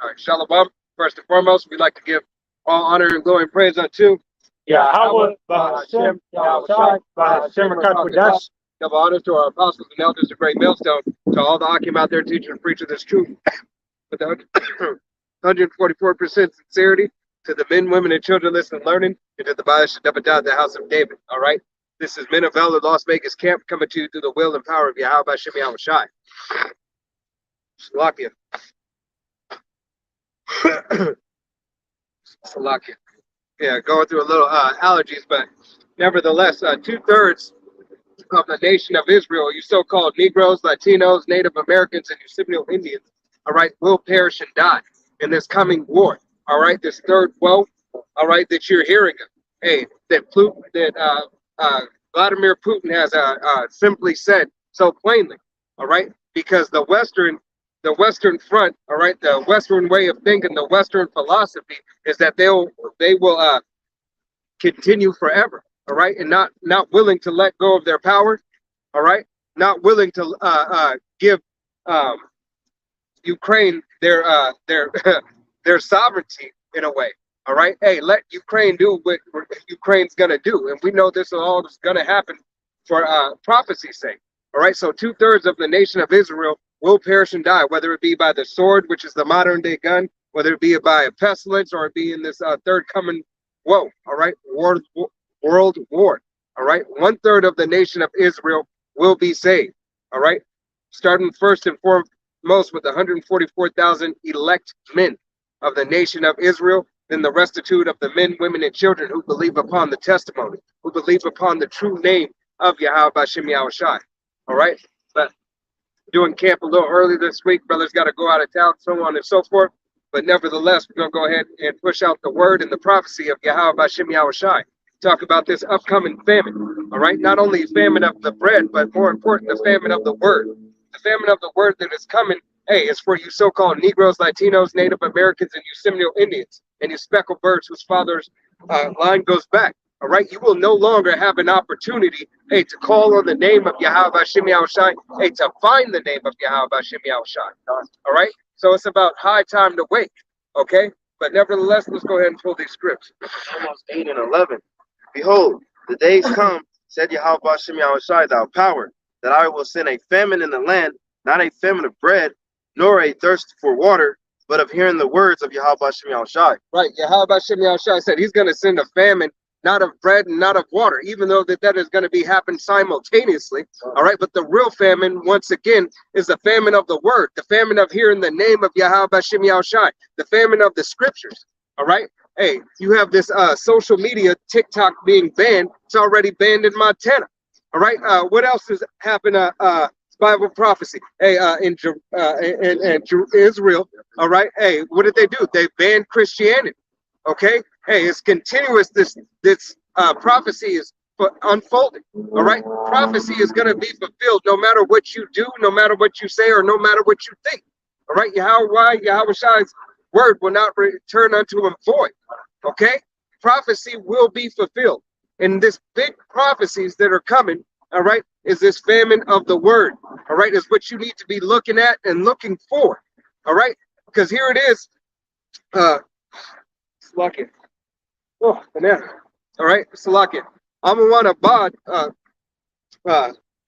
All right, Shalom. First and foremost, we'd like to give all honor and glory and praise unto Yahweh, Bahashem, Yahushai, Bahashem, Rakakwadash. Double honors to our apostles and elders of Great Millstone, to all the Akim out there teaching and preaching this truth with 144% sincerity, to the men, women, and children listening and learning, and to the Baal Shabbat, the house of David. All right? This is Men of Valor, Las Vegas Camp, coming to you through the will and power of Yahweh Bashem Yahushai. Salakia. Salakia. Yeah, going through a little allergies, but nevertheless, 2/3 of the nation of Israel, you so-called Negroes, Latinos, Native Americans, and you Seminole Indians, all right, will perish and die in this coming war. All right, this third woe, all right, that you're hearing of. Hey, Vladimir Putin has simply said so plainly, all right, because the Western front, all right, the Western way of thinking, the Western philosophy is that they will continue forever, all right, and not willing to let go of their power, all right, not willing to give Ukraine their their sovereignty in a way. All right, hey, let Ukraine do what Ukraine's gonna do, and we know this all is gonna happen for prophecy's sake. All right, so 2/3 of the nation of Israel will perish and die, whether it be by the sword, which is the modern day gun, whether it be by a pestilence, or it be in this third coming woe. All right, world war. All right, 1/3 of the nation of Israel will be saved. All right, starting first and foremost with 144,000 elect men of the nation of Israel, then the restitute of the men, women, and children who believe upon the testimony, who believe upon the true name of Yahweh Bashem Yahushai. All right, but doing camp a little early this week, brothers got to go out of town, so on and so forth. But nevertheless, we're gonna go ahead and push out the word and the prophecy of Yahweh Bashem Yahushai. Talk about this upcoming famine. All right, not only famine of the bread, but more important, the famine of the word. The famine of the word that is coming. Hey, it's for you so-called Negroes, Latinos, Native Americans, and you Seminole Indians, and you speckled birds whose father's line goes back. All right, you will no longer have an opportunity, hey, to call on the name of Yahweh Bashem Yahushai, hey, to find the name of Yahweh Bashem Yahushai. All right, so it's about high time to wake. Okay, but nevertheless, let's go ahead and pull these scripts. Amos 8 and 11. Behold, the days come, said Yahweh Bashem Yahushai, thou power, that I will send a famine in the land, not a famine of bread, nor a thirst for water, but of hearing the words of Yahweh Bashem Yahushai. Right, Yahweh Bashem Yahushai said he's going to send a famine, not of bread and not of water, even though that is going to be happen simultaneously. All right, but the real famine, once again, is the famine of the word, the famine of hearing the name of Yahweh Bashem Yahushai, the famine of the scriptures. All right, hey, you have this social media, TikTok being banned. It's already banned in Montana. All right, what else has happened? Bible prophecy. Hey, in Israel. All right. Hey, what did they do? They banned Christianity. Okay. Hey, it's continuous. This prophecy is unfolding. All right. Prophecy is going to be fulfilled no matter what you do, no matter what you say, or no matter what you think. All right. Yahweh Shai's word will not return unto him void. Okay. Prophecy will be fulfilled. And this big prophecies that are coming, all right, is this famine of the word. All right, is what you need to be looking at and looking for. All right, because here it is. Salakia. Oh, banana. All right, Salakia. Amawana Bod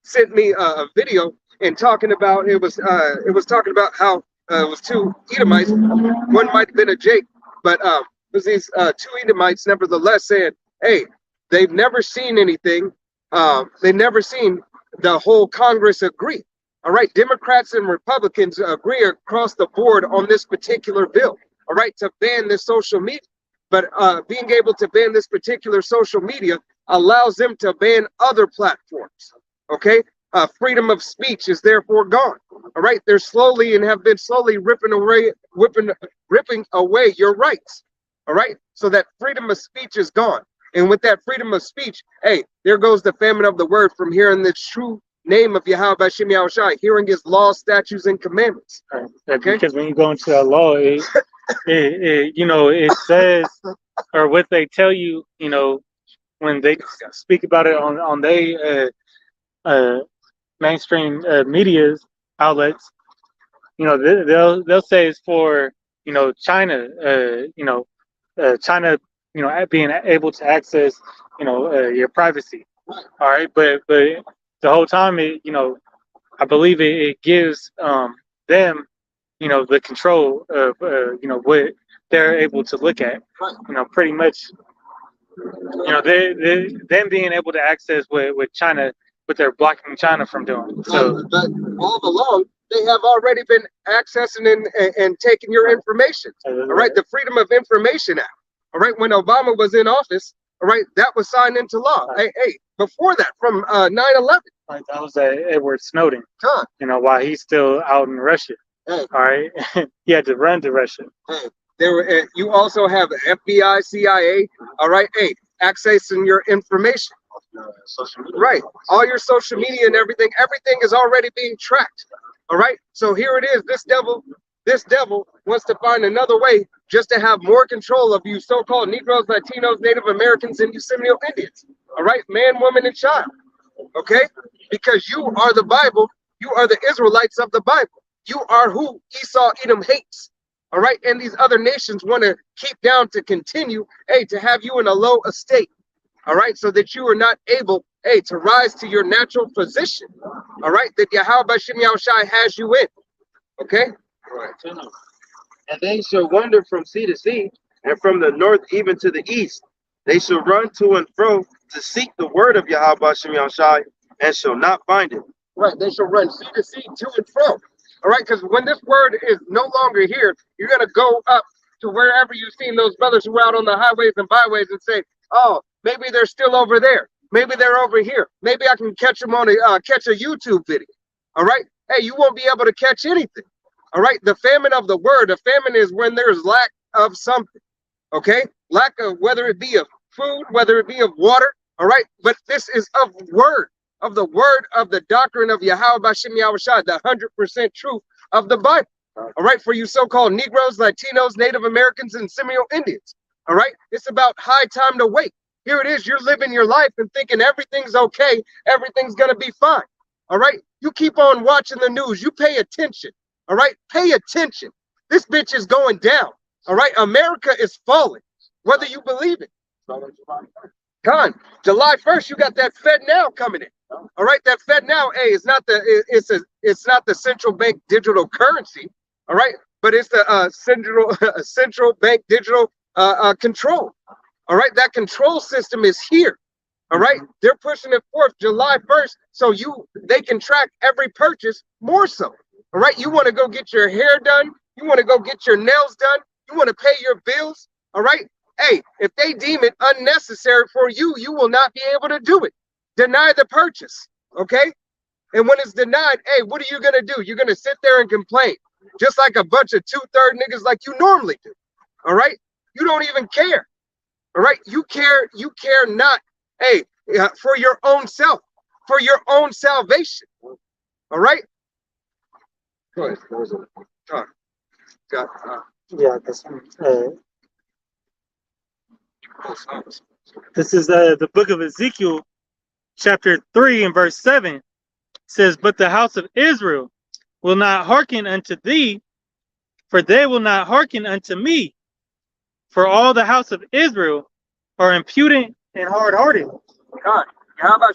sent me a video and talking about it was talking about how it was two Edomites. One might have been a Jake, but it was these two Edomites nevertheless saying, hey, they've never seen anything. They've never seen the whole Congress agree. All right, Democrats and Republicans agree across the board on this particular bill. All right, to ban this social media. But being able to ban this particular social media allows them to ban other platforms. Okay, freedom of speech is therefore gone. All right, they're slowly and have been slowly ripping away your rights. All right, so that freedom of speech is gone. And with that freedom of speech, hey, there goes the famine of the word from hearing the true name of Yahweh Bashem Yahushai, hearing his laws, statutes, and commandments. Okay? Because when you go into that law, it says, or what they tell you, when they speak about it on their mainstream media outlets, they'll say it's for China, China, being able to access your privacy. All right, but the whole time I believe it gives them the control of what they're able to look at. Pretty much they them being able to access what China, what they're blocking China from doing. So But all along, they have already been accessing and taking your information. All right, the Freedom of Information Act. All right, when Obama was in office, all right, that was signed into law. Hey, before that, from 9/11. Right, that was Edward Snowden. Huh. While he's still out in Russia. Hey. All right, he had to run to Russia. Hey, there were. You also have FBI, CIA. All right, hey, accessing your information. Social media. Right, all your social media and everything is already being tracked. All right, so here it is. This devil wants to find another way just to have more control of you so-called Negroes, Latinos, Native Americans, and you Seminole Indians. All right, man, woman, and child. Okay, because you are the Bible. You are the Israelites of the Bible. You are who Esau Edom hates. All right, and these other nations want to keep down to continue, hey, to have you in a low estate. All right, so that you are not able, hey, to rise to your natural position. All right, that Yahweh Bashem Yahushai has you in. Okay? Right. And they shall wander from sea to sea, and from the north even to the east. They shall run to and fro to seek the word of Yahweh Bashem Yahushai, and shall not find it. Right, they shall run sea to sea, to and fro. All right, because when this word is no longer here, you're going to go up to wherever you've seen those brothers who are out on the highways and byways and say, oh, maybe they're still over there. Maybe they're over here. Maybe I can catch them on catch a YouTube video. All right. Hey, you won't be able to catch anything. All right. The famine of the word. A famine is when there's lack of something. Okay. Lack of, whether it be of food, whether it be of water. All right. But this is of word, of the word of the doctrine of Yahweh Bashem Yahushua, the 100% truth of the Bible. All right. For you so-called Negroes, Latinos, Native Americans, and Seminole Indians. All right. It's about high time to wait. Here it is. You're living your life and thinking everything's okay. Everything's going to be fine. All right. You keep on watching the news. You pay attention. All right. Pay attention. This bitch is going down. All right. America is falling, whether you believe it. Con, July 1st, you got that Fed Now coming in. All right. That Fed Now, hey, it's not the central bank digital currency. All right. But it's the central bank digital control. All right, that control system is here. All right, they're pushing it forth July 1st, so they can track every purchase more so. All right, you want to go get your hair done, you want to go get your nails done, you want to pay your bills. All right, hey, if they deem it unnecessary for you, you will not be able to do it. Deny the purchase. Okay, and when it's denied, hey, what are you gonna do? You're gonna sit there and complain, just like a bunch of 2/3 niggas like you normally do. All right, you don't even care. All right, you care not, hey, for your own self, for your own salvation. All right. Go ahead. Yeah, this is the book of Ezekiel, chapter 3 and verse 7. It says, "But the house of Israel will not hearken unto thee, for they will not hearken unto me. For all the house of Israel are impudent and hard-hearted." God, Yahweh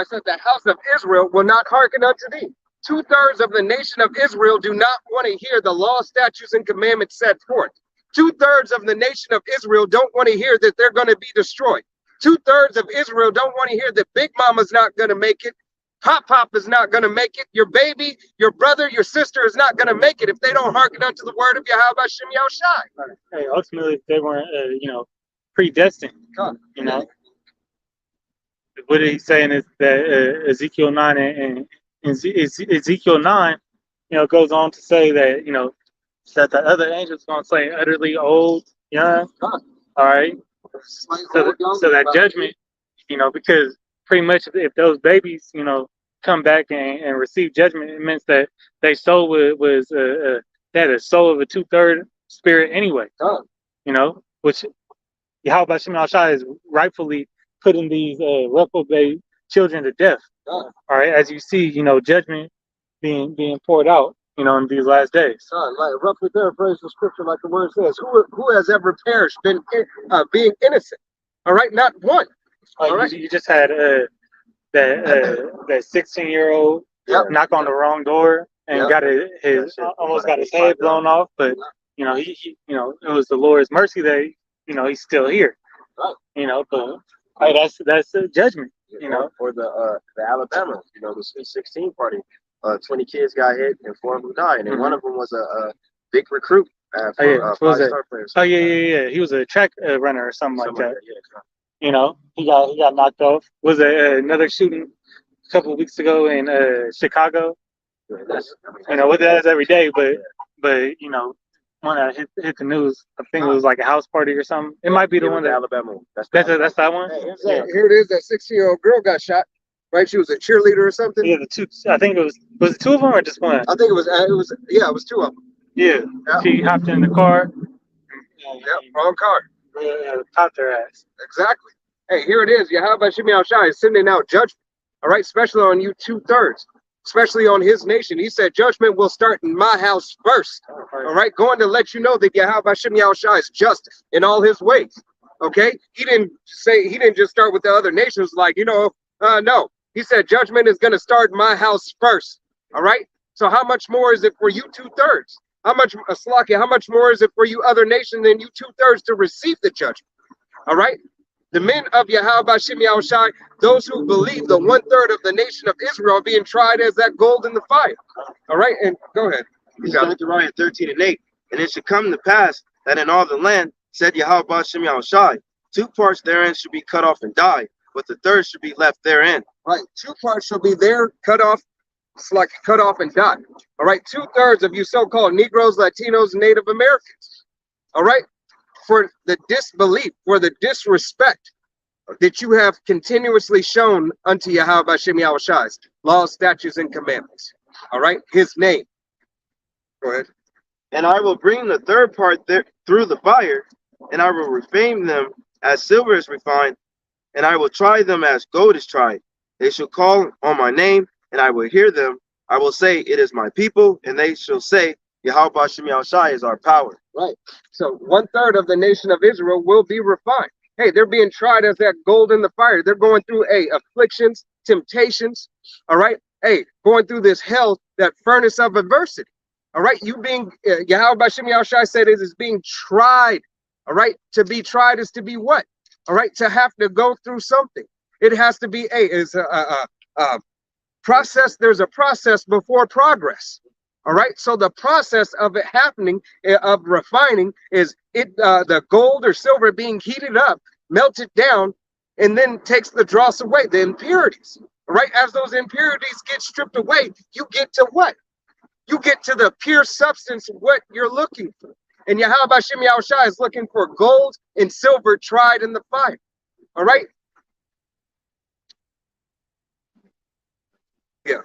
said the house of Israel will not hearken unto thee. 2/3 of the nation of Israel do not want to hear the law, statutes, and commandments set forth. 2/3 of the nation of Israel don't want to hear that they're going to be destroyed. 2/3 of Israel don't want to hear that Big Mama's not going to make it. Pop is not going to make it. Your baby, your brother, your sister is not going to make it if they don't hearken unto the word of Yahweh Hashem Yahushai. Hey, ultimately, they weren't, predestined. God. What he's saying is that Ezekiel 9 and Ezekiel 9, goes on to say that, that the other angels going to say utterly old, young. All right. So that judgment, because pretty much if those babies, come back and receive judgment, it means that their soul was they had a soul of a 2/3 spirit anyway. Which Yahweh Bashem Yahushua is rightfully putting these reprobate children to death. All right, as you see, judgment being poured out. in these last days. Like roughly paraphrase the scripture like the word says. Who has ever perished, being innocent? All right, not one. Like All right. you just had that 16-year-old Yep. knock on the wrong door and Yep. got almost got his head blown off, but he it was the Lord's mercy that he's still here. Right. But hey, that's a judgment. Or the Alabama, the Sweet 16 party. 20 kids got hit and 4 of them died, and one of them was a big recruit for What was it? 5-star players. Oh yeah. He was a track runner or something like that. Yeah. He got knocked off. Was another shooting a couple of weeks ago in Chicago. What that is every day, but when I hit the news, I think it was like a house party or something. It might be the one that Alabama. that's that one. Hey, here it is. That 16-year-old girl got shot. Right, she was a cheerleader or something. Yeah, the two. I think it was it 2 of them or just one? I think it was 2 of them. Yeah. She hopped in the car. Yep, wrong car. Popped her ass. Exactly. Hey, here it is. Yahweh Shimi Al-Shai is sending out judgment. All right, especially on you 2/3, especially on his nation. He said judgment will start in my house first. All right, going to let you know that Yahweh Shimi Al-Shai is just in all his ways. Okay, he didn't just start with the other nations like no. He said judgment is going to start in my house first. All right. So how much more is it for you 2/3? How much more is it for you other nations than you 2/3 to receive the judgment? All right. The men of Yahweh Shimi Al-Shai, those who believe the 1/3 of the nation of Israel being tried as that gold in the fire. All right. And go ahead. Zechariah 13:8. And it should come to pass that in all the land, said Yahweh Shimi Al-Shai, 2 parts therein should be cut off and die, but the third should be left therein. Right, 2 parts shall be there, cut off. It's like cut off and die. All right, 2/3 of you so-called Negroes, Latinos, and Native Americans. All right, for the disbelief, for the disrespect that you have continuously shown unto Yahweh Shemi Al-Shai's laws, statutes, and commandments. All right, his name. Go ahead. And I will bring the third part there through the fire, and I will refine them as silver is refined, and I will try them as gold is tried. They shall call on my name, and I will hear them. I will say, it is my people, and they shall say, Yahweh Shemi Al-Shai is our power. Right. So 1/3 of the nation of Israel will be refined. Hey, they're being tried as that gold in the fire. They're going through afflictions, temptations. All right. Hey, going through this hell, that furnace of adversity. All right. You being Yahweh Shemi Al-Shai said it is being tried. All right. To be tried is to be what? All right. To have to go through something. It has to be a process. There's a process before progress. All right. So the process of it happening, of refining, is the gold or silver being heated up, melted down, and then takes the dross away, the impurities. All right. As those impurities get stripped away, you get to what? You get to the pure substance of what you're looking for. And Yahweh Shemi Al-Shai is looking for gold and silver tried in the fire. All right. Yeah.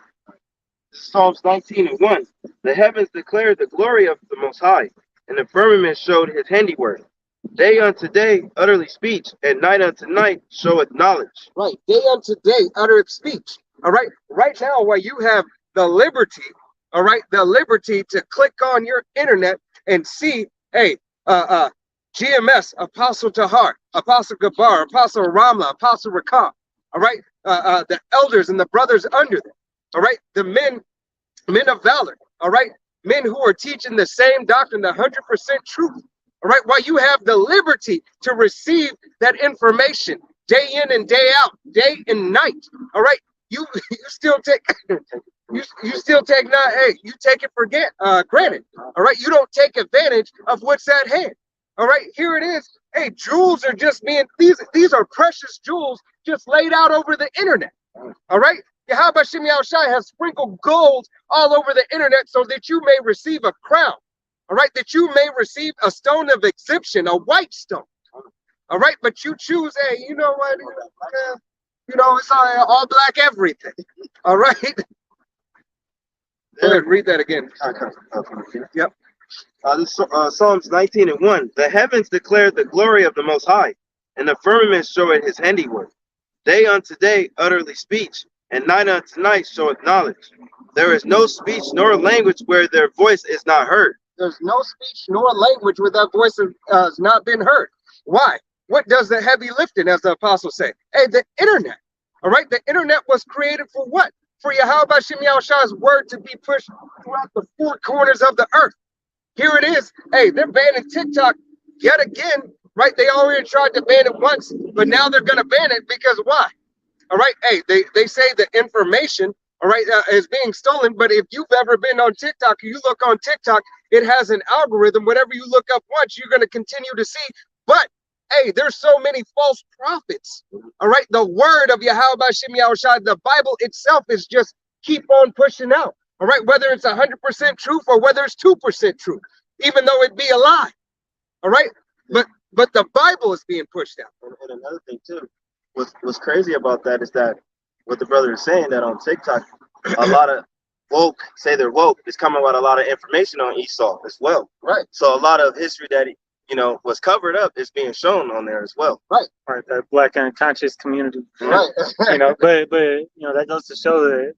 Psalms 19:1. The heavens declare the glory of the Most High, and the firmament showed his handiwork. Day unto day utterly speech, and night unto night showeth knowledge. Right. Day unto day uttereth speech. All right. Right now, while you have the liberty, all right, the liberty to click on your internet and see, hey, GMS, Apostle Tahar, Apostle Gabar, Apostle Ramla, Apostle Rakam, all right, the elders and the brothers under them, all right, the men of valor, all right, men who are teaching the same doctrine, the 100% truth, all right, while you have the liberty to receive that information day in and day out, day and night, all right, you still take you still take you take it for granted, all right, you don't take advantage of what's at hand. All right, here it is. Hey, jewels are just being, these are precious jewels just laid out over the internet. All right, Yahweh Shemi Al-Shai has sprinkled gold all over the internet so that you may receive a crown. All right, that you may receive a stone of exemption, a white stone. All right, but you choose, hey, you know what? It's all black everything. All right. Go ahead, read that again. Yep. Psalms 19:1. The heavens declare the glory of the Most High, and the firmament showeth his handiwork. Day unto day utterly speech, and night unto night showeth knowledge. There is no speech nor language where their voice is not heard. There's no speech nor language where that voice has not been heard. Why? What does the heavy lifting, as the apostles say? Hey, the internet. All right, the internet was created for what? For Yahweh Bashem Yahushua's word to be pushed throughout the four corners of the earth. Here it is. Hey, they're banning TikTok yet again, right? They already tried to ban it once, but now they're going to ban it because why? All right, hey, they say the information, all right, is being stolen. But if you've ever been on TikTok, you look on TikTok, it has an algorithm. Whatever you look up once, you're going to continue to see. But hey, there's so many false prophets. All right, the word of Yahweh Bashem Yahushua, the Bible itself is just keep on pushing out. All right, whether it's 100% truth or whether it's 2% truth, even though it be a lie. All right, but the Bible is being pushed out. And another thing too, what's crazy about that is that what the brother is saying, that on TikTok, a lot of woke, say they're woke, is coming with a lot of information on Esau as well. Right. So a lot of history that was covered up is being shown on there as well. Right. Right, that black unconscious community. Right. But that goes to show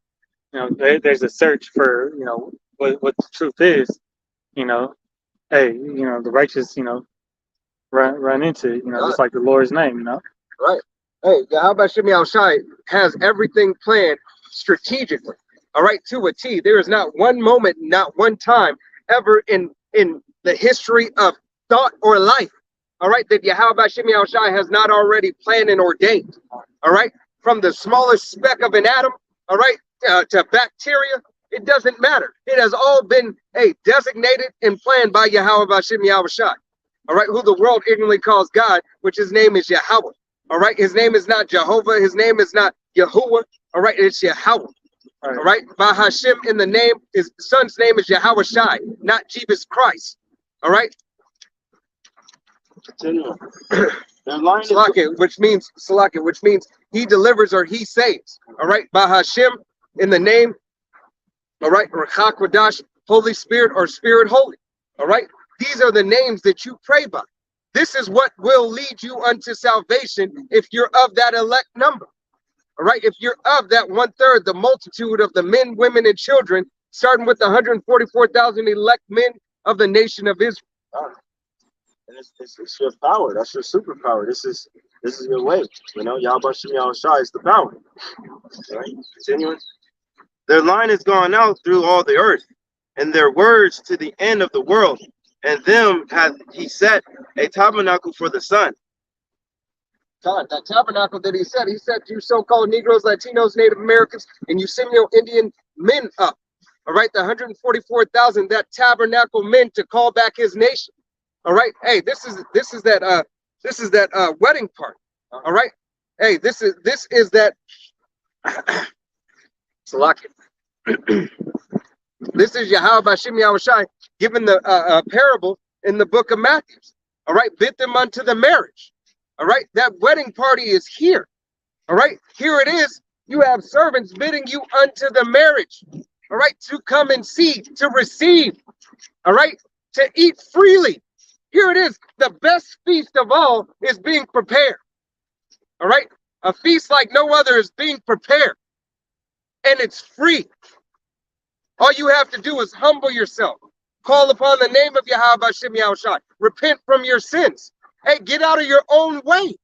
that there's a search for what the truth is. Hey, the righteous run into it, just like the Lord's name. Right. Hey, Yahweh Bashem Yahushua has everything planned strategically. All right, to a T. There is not one moment, not one time ever in the history of thought or life, all right, that Yahweh Bashem Yahushua has not already planned and ordained. All right, from the smallest speck of an atom, all right, to bacteria, it doesn't matter. It has all been designated and planned by Yahweh Bashem Yahushua. All right, who the world ignorantly calls God, which his name is Yahweh. All right, his name is not Jehovah, his name is not Yahuwah. All right, it's Yahweh. All right, by Hashem in the name, his son's name is Yahweh Shai, not Jesus Christ. All right. Continue. Salakah, which means he delivers or he saves. All right, by Hashem in the name. All right, Ruach Kodesh, Holy Spirit or Spirit Holy. All right, these are the names that you pray by. This is what will lead you unto salvation if you're of that elect number. All right, if you're of that 1/3, the multitude of the men, women, and children, starting with the 144,000 elect men of the nation of Israel. And it's your power. That's your superpower. This is your way. Yahweh Bashem Yahushua is the power. All right, continuing. Their line has gone out through all the earth, and their words to the end of the world. And them hath he set a tabernacle for the sun. God, that tabernacle that he said you so-called Negroes, Latinos, Native Americans, and you Semio-Indian men up. All right, the 144,000, that tabernacle men to call back his nation. All right, hey, this is that wedding party. All right, hey, this is that Salakah. This is Yahweh Bashem Yahushua given the parable in the book of Matthew. All right, bid them unto the marriage. All right, that wedding party is here. All right, here it is. You have servants bidding you unto the marriage. All right, to come and see, to receive. All right, to eat freely. Here it is. The best feast of all is being prepared. All right, a feast like no other is being prepared, and it's free. All you have to do is humble yourself. Call upon the name of Yahweh Bashem Yahushua. Repent from your sins. Hey, get out of your own way.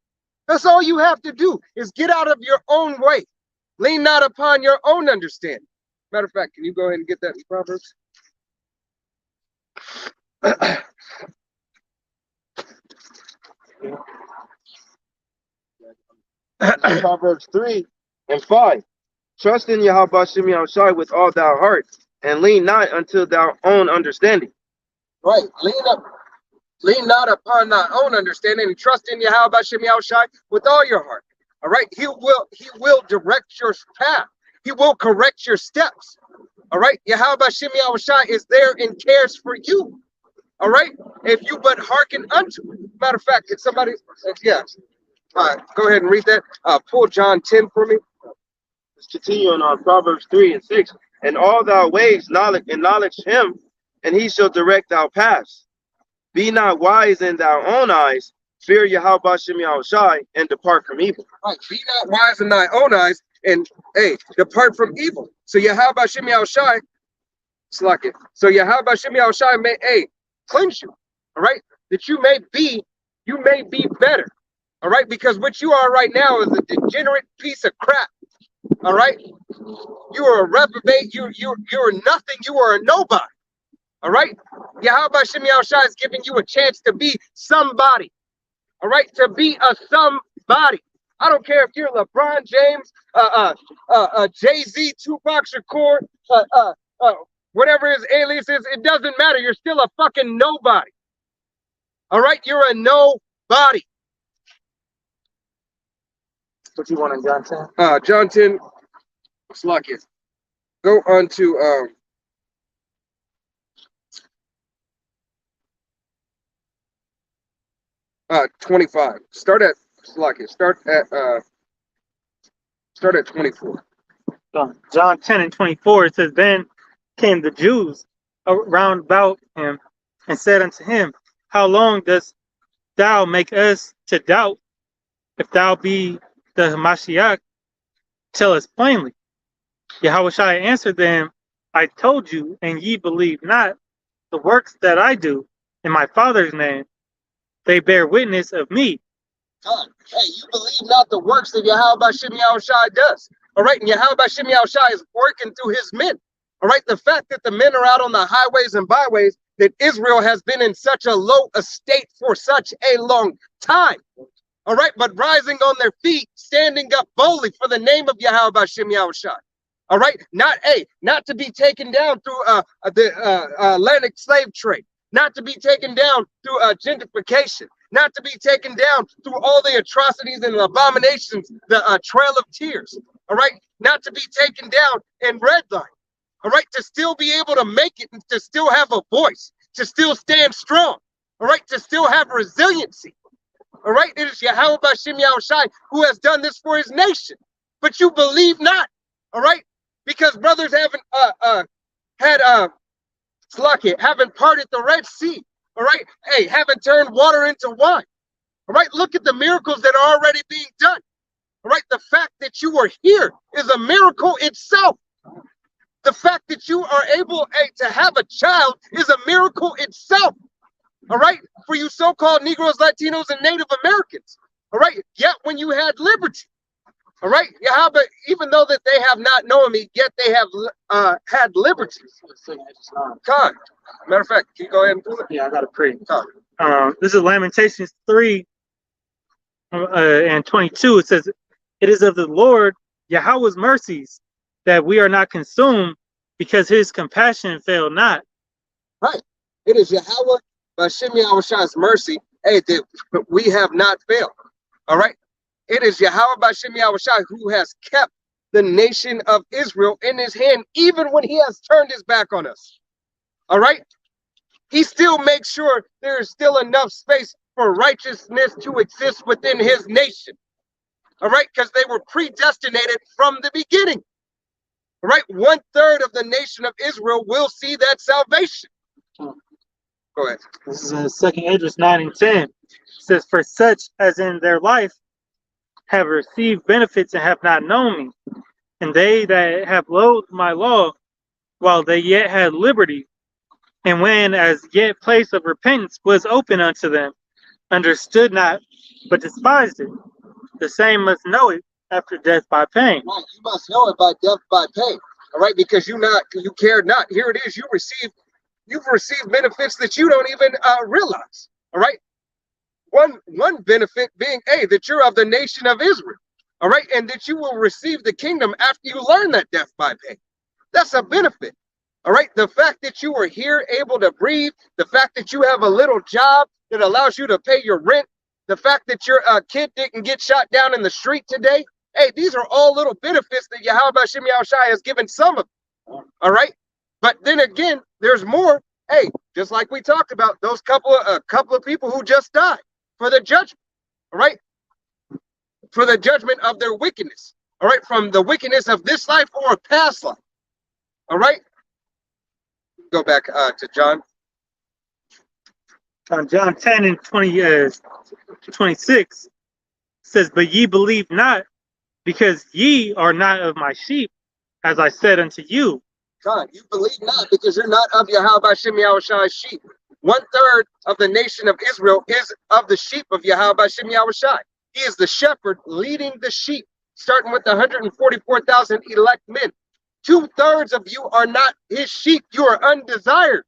That's all you have to do is get out of your own way. Lean not upon your own understanding. Matter of fact, can you go ahead and get that in Proverbs? Proverbs 3:5. Trust in Yahweh Bashem Yahushua with all thy heart, and lean not unto thy own understanding. Right. Lean not upon thy own understanding, and trust in Yahweh Bashem Yahushua with all your heart. All right. He will direct your path. He will correct your steps. All right. Yahweh Bashem Yahushua is there and cares for you. All right. If you but hearken unto it. Matter of fact, if somebody, yeah. All right. Go ahead and read that. Pull John 10 for me. Let's continue on Proverbs 3:6. And all thy ways acknowledge him, and he shall direct thy paths. Be not wise in thy own eyes. Fear Yahweh Bashem Yahushua and depart from evil. Right. Be not wise in thy own eyes. And hey, depart from evil. So Yahweh Hashem Yahushai, slack it. So Yahweh Hashem Yahushai may cleanse you. All right, that you may be better. All right, because what you are right now is a degenerate piece of crap. All right, you are a reprobate. You're nothing. You are a nobody. All right, Yahweh Hashem Yahushai is giving you a chance to be somebody. All right, to be a somebody. I don't care if you're LeBron James, Jay-Z, Tupac Shakur, whatever his alias is. It doesn't matter. You're still a fucking nobody. All right, you're a nobody. What you want in John 10? John 10, slack it. Go on to 25. Start at 24. John 10 and 24, it says, Then came the Jews round about him and said unto him, How long dost thou make us to doubt? If thou be the Mashiach, tell us plainly. Yahushua answered them, I told you, and ye believe not. The works that I do in my Father's name, they bear witness of me. Hey, you believe not the works that Yahweh Hashem Yahushai does. All right, and Yahweh Hashem Yahushai is working through his men. All right, the fact that the men are out on the highways and byways, that Israel has been in such a low estate for such a long time. All right, but rising on their feet, standing up boldly for the name of Yahweh Hashem Yahushai. All right, not to be taken down through the Atlantic slave trade, not to be taken down through gentrification, not to be taken down through all the atrocities and abominations, the Trail of Tears. All right, not to be taken down in redline. All right, to still be able to make it and to still have a voice, to still stand strong. All right, to still have resiliency. All right, it is Yahweh Hashem Yahushai who has done this for his nation. But you believe not. All right, because brothers haven't haven't parted the Red Sea. All right, hey, haven't turned water into wine. All right, look at the miracles that are already being done. All right, the fact that you are here is a miracle itself. The fact that you are able to have a child is a miracle itself. All right, for you so-called Negroes, Latinos, and Native Americans. All right, yet when you had liberty. All right, Yahweh, even though that they have not known me, yet they have had liberty. God, matter of fact, can you go ahead and do it? Yeah, I got to pray. This is Lamentations 3 and 22. It says, It is of the Lord Yahweh's mercies that we are not consumed, because his compassion fail not. Right. It is Yahweh Hashem Yahushai's mercy, that we have not failed. All right. It is Yahweh Hashem Yahushai who has kept the nation of Israel in his hand, even when he has turned his back on us. All right. He still makes sure there is still enough space for righteousness to exist within his nation. All right. Because they were predestinated from the beginning. All right. 1/3 of the nation of Israel will see that salvation. Go ahead. This is 2 Esdras 9 and 10. It says, For such as in their life have received benefits and have not known me, and they that have loathed my law while they yet had liberty, and when as yet place of repentance was open unto them, understood not, but despised it. The same must know it after death by pain. Right, you must know it by death by pain. All right, because you cared not. Here it is, you've received benefits that you don't even realize. All right. One benefit being, that you're of the nation of Israel. All right. And that you will receive the kingdom after you learn that death by pain. That's a benefit. All right. The fact that you are here able to breathe, the fact that you have a little job that allows you to pay your rent, the fact that your kid didn't get shot down in the street today. These are all little benefits that Yahweh Hashem Yahushai has given some of them. All right. But then again, there's more. Just like we talked about, those couple of people who just died for the judgment, all right? For the judgment of their wickedness, all right? From the wickedness of this life or a past life, all right? Go back to John. John 10 and 26 says, But ye believe not, because ye are not of my sheep, as I said unto you. God, you believe not because you're not of Yahweh Shem Yahushai's sheep. 1/3 of the nation of Israel is of the sheep of Yahweh Shem Yahushai. He is the shepherd leading the sheep, starting with the 144,000 elect men. 2/3 of you are not his sheep. You are undesired.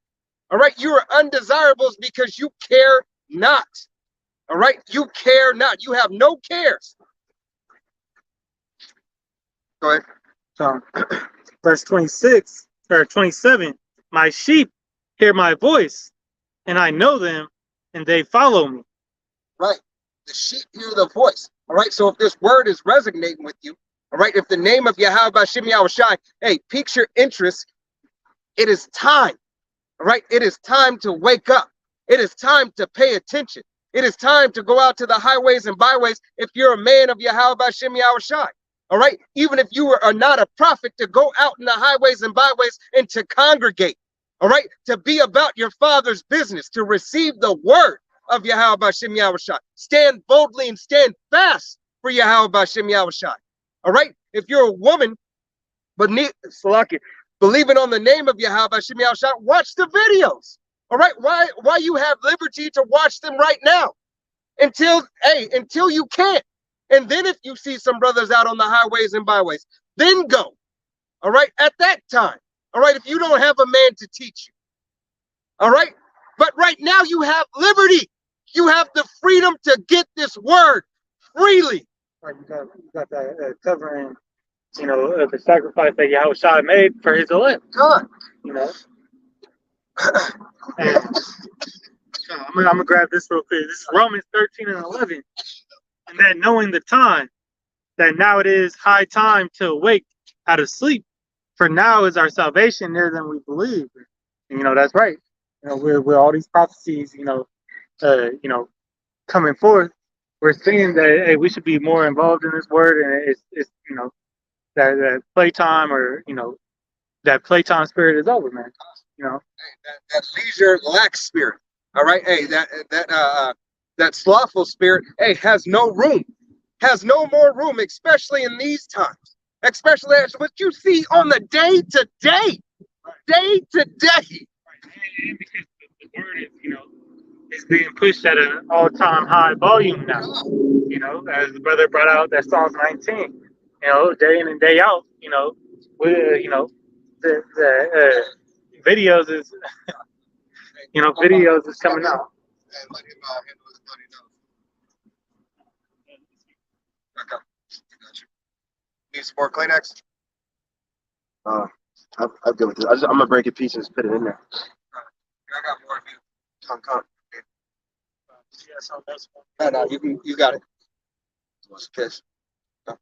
All right. You are undesirables because you care not. All right. You care not. You have no cares. Go ahead. So, verse 26 or 27, my sheep hear my voice, and I know them, and they follow me. Right. The sheep hear the voice. All right. So if this word is resonating with you, all right, if the name of Yahweh Shem Yahushai, hey, piques your interest, it is time. All right. It is time to wake up. It is time to pay attention. It is time to go out to the highways and byways if you're a man of Yahweh Shem Yahushai. All right. Even if you are not a prophet, to go out in the highways and byways and to congregate. All right. To be about your father's business, to receive the word of Yahweh Shem Yahushai. Stand boldly and stand fast for Yahweh Shem Yahushai. All right. If you're a woman, believing on the name of Yahweh Shem Yahushai, watch the videos. All right. Why you have liberty to watch them right now until you can't. And then if you see some brothers out on the highways and byways, then go. All right. At that time. All right. If you don't have a man to teach you. All right. But right now you have liberty. You have the freedom to get this word freely. Right, you got that covering, the sacrifice that Yahushua made for his elect. God. And, I'm gonna grab this real quick. This is Romans 13 and 11. And that knowing the time, that now it is high time to awake out of sleep. For now is our salvation nearer than we believe. And, that's right. With all these prophecies, coming forth, we're seeing that, hey, we should be more involved in this word. And it's that playtime or, that playtime spirit is over, man. That leisure lax spirit. All right. Hey, that slothful spirit, hey, has no more room, especially in these times, especially as what you see on the day to day. And because the word is being pushed at an all-time high volume now. As the brother brought out that Psalms 19, day in and day out, the videos is, videos is coming out. Let him handle his bloody nose. Okay. Got you. Need some more Kleenex? I'm good with this. I'm gonna break a piece and just put it in there. I got more of you. Come. No, you got it. Piss. No.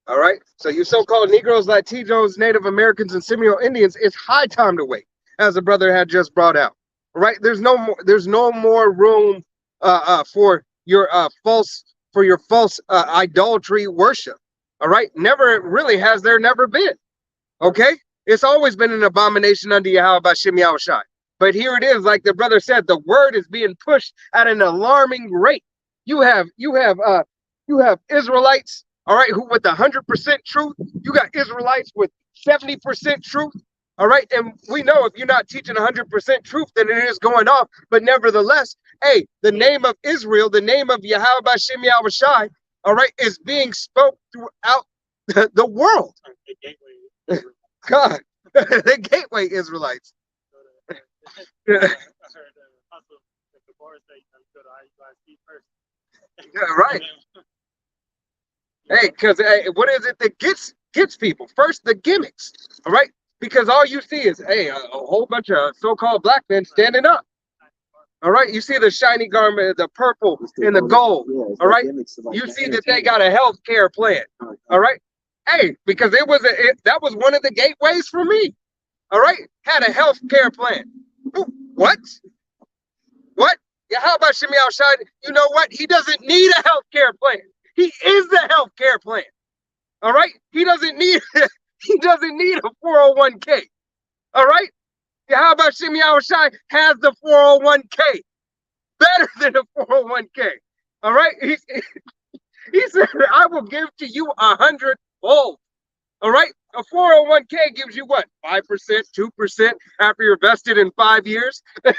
All right. So you so-called Negroes, Latinos, Native Americans, and Seminole Indians, it's high time to wait, as the brother had just brought out. All right. There's no more room for your false idolatry worship. All right. Never really has there never been. Okay. It's always been an abomination unto Yahweh Shem Yahushai. But here it is, like the brother said, the word is being pushed at an alarming rate. You have Israelites, all right, who with 100% truth. You got Israelites with 70% truth. All right. And we know if you're not teaching 100% truth, then it is going off. But nevertheless, hey, the name of Israel, the name of Yahweh Shem Yahushai, all right, is being spoke throughout the world. God, the gateway Israelites. Yeah, right. Hey, because what is it that gets people? First, the gimmicks, all right? Because all you see is, hey, a whole bunch of so-called black men standing up. All right, you see the shiny garment, the purple and the gold. All right, you see that they got a health care plan. All right, hey, because that was one of the gateways for me. All right, had a health care plan. What? Yeah, how about Shem Yahushai? You know what? He doesn't need a health care plan. He is the health care plan. All right, he doesn't need a 401k. All right, Yahweh Shem Yahushai has the 401k. Better than the 401k. All right? He said, I will give to you 100-fold. All right? A 401k gives you what? 5%, 2% after you're vested in 5 years? They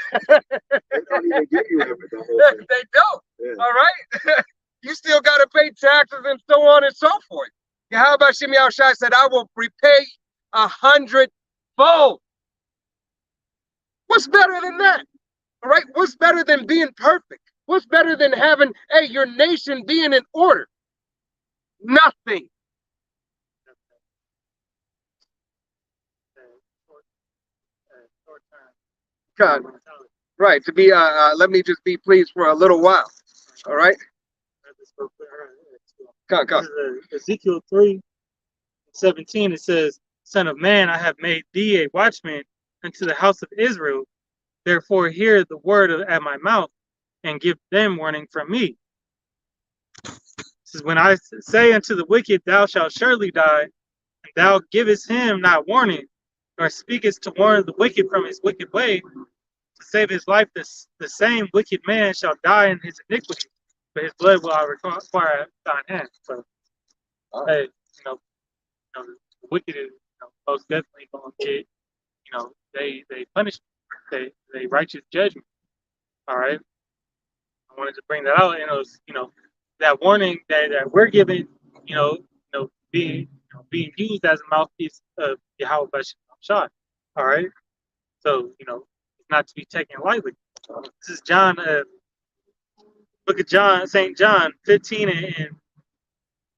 don't even give you the whole thing. They don't. Yeah. All right? You still got to pay taxes and so on and so forth. Yahweh Shem Yahushai said, I will repay 100-fold. What's better than that? All right? What's better than being perfect? What's better than having, hey, your nation being in order? Nothing. God. Right, to be, let me just be pleased for a little while. All right? Come. This is, Ezekiel 3:17. It says, Son of man, I have made thee a watchman unto the house of Israel. Therefore hear the word at my mouth, and give them warning from me. It says, when I say unto the wicked, thou shalt surely die, and thou givest him not warning, nor speakest to warn the wicked from his wicked way, to save his life, the same wicked man shall die in his iniquity, but his blood will I require at thine hand. So, hey, the wicked is most definitely going to get, they punish, they righteous judgment. All right. I wanted to bring that out, and it was, that warning that we're given, being used as a mouthpiece of Yahweh Bashem Shah. All right. So, it's not to be taken lightly. This is John, book of John, St. John 15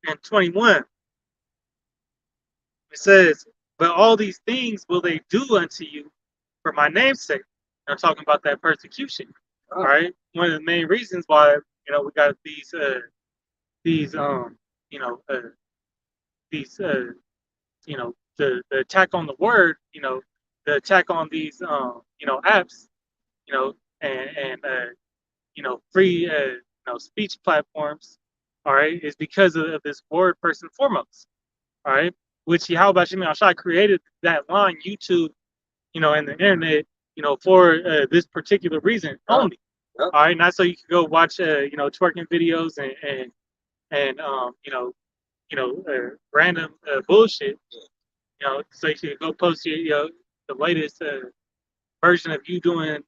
and 21. It says, but all these things will they do unto you for my name's sake. I'm talking about that persecution. All right. One of the main reasons why, we got these the attack on the word, the attack on these, apps, and free, speech platforms, all right, is because of this word first and foremost, all right, which Yahweh Bashem Yahushai created that line, YouTube, and the internet, for this particular reason only, all right, not so you can go watch, twerking videos and random bullshit, so you can go post your the latest version of you doing,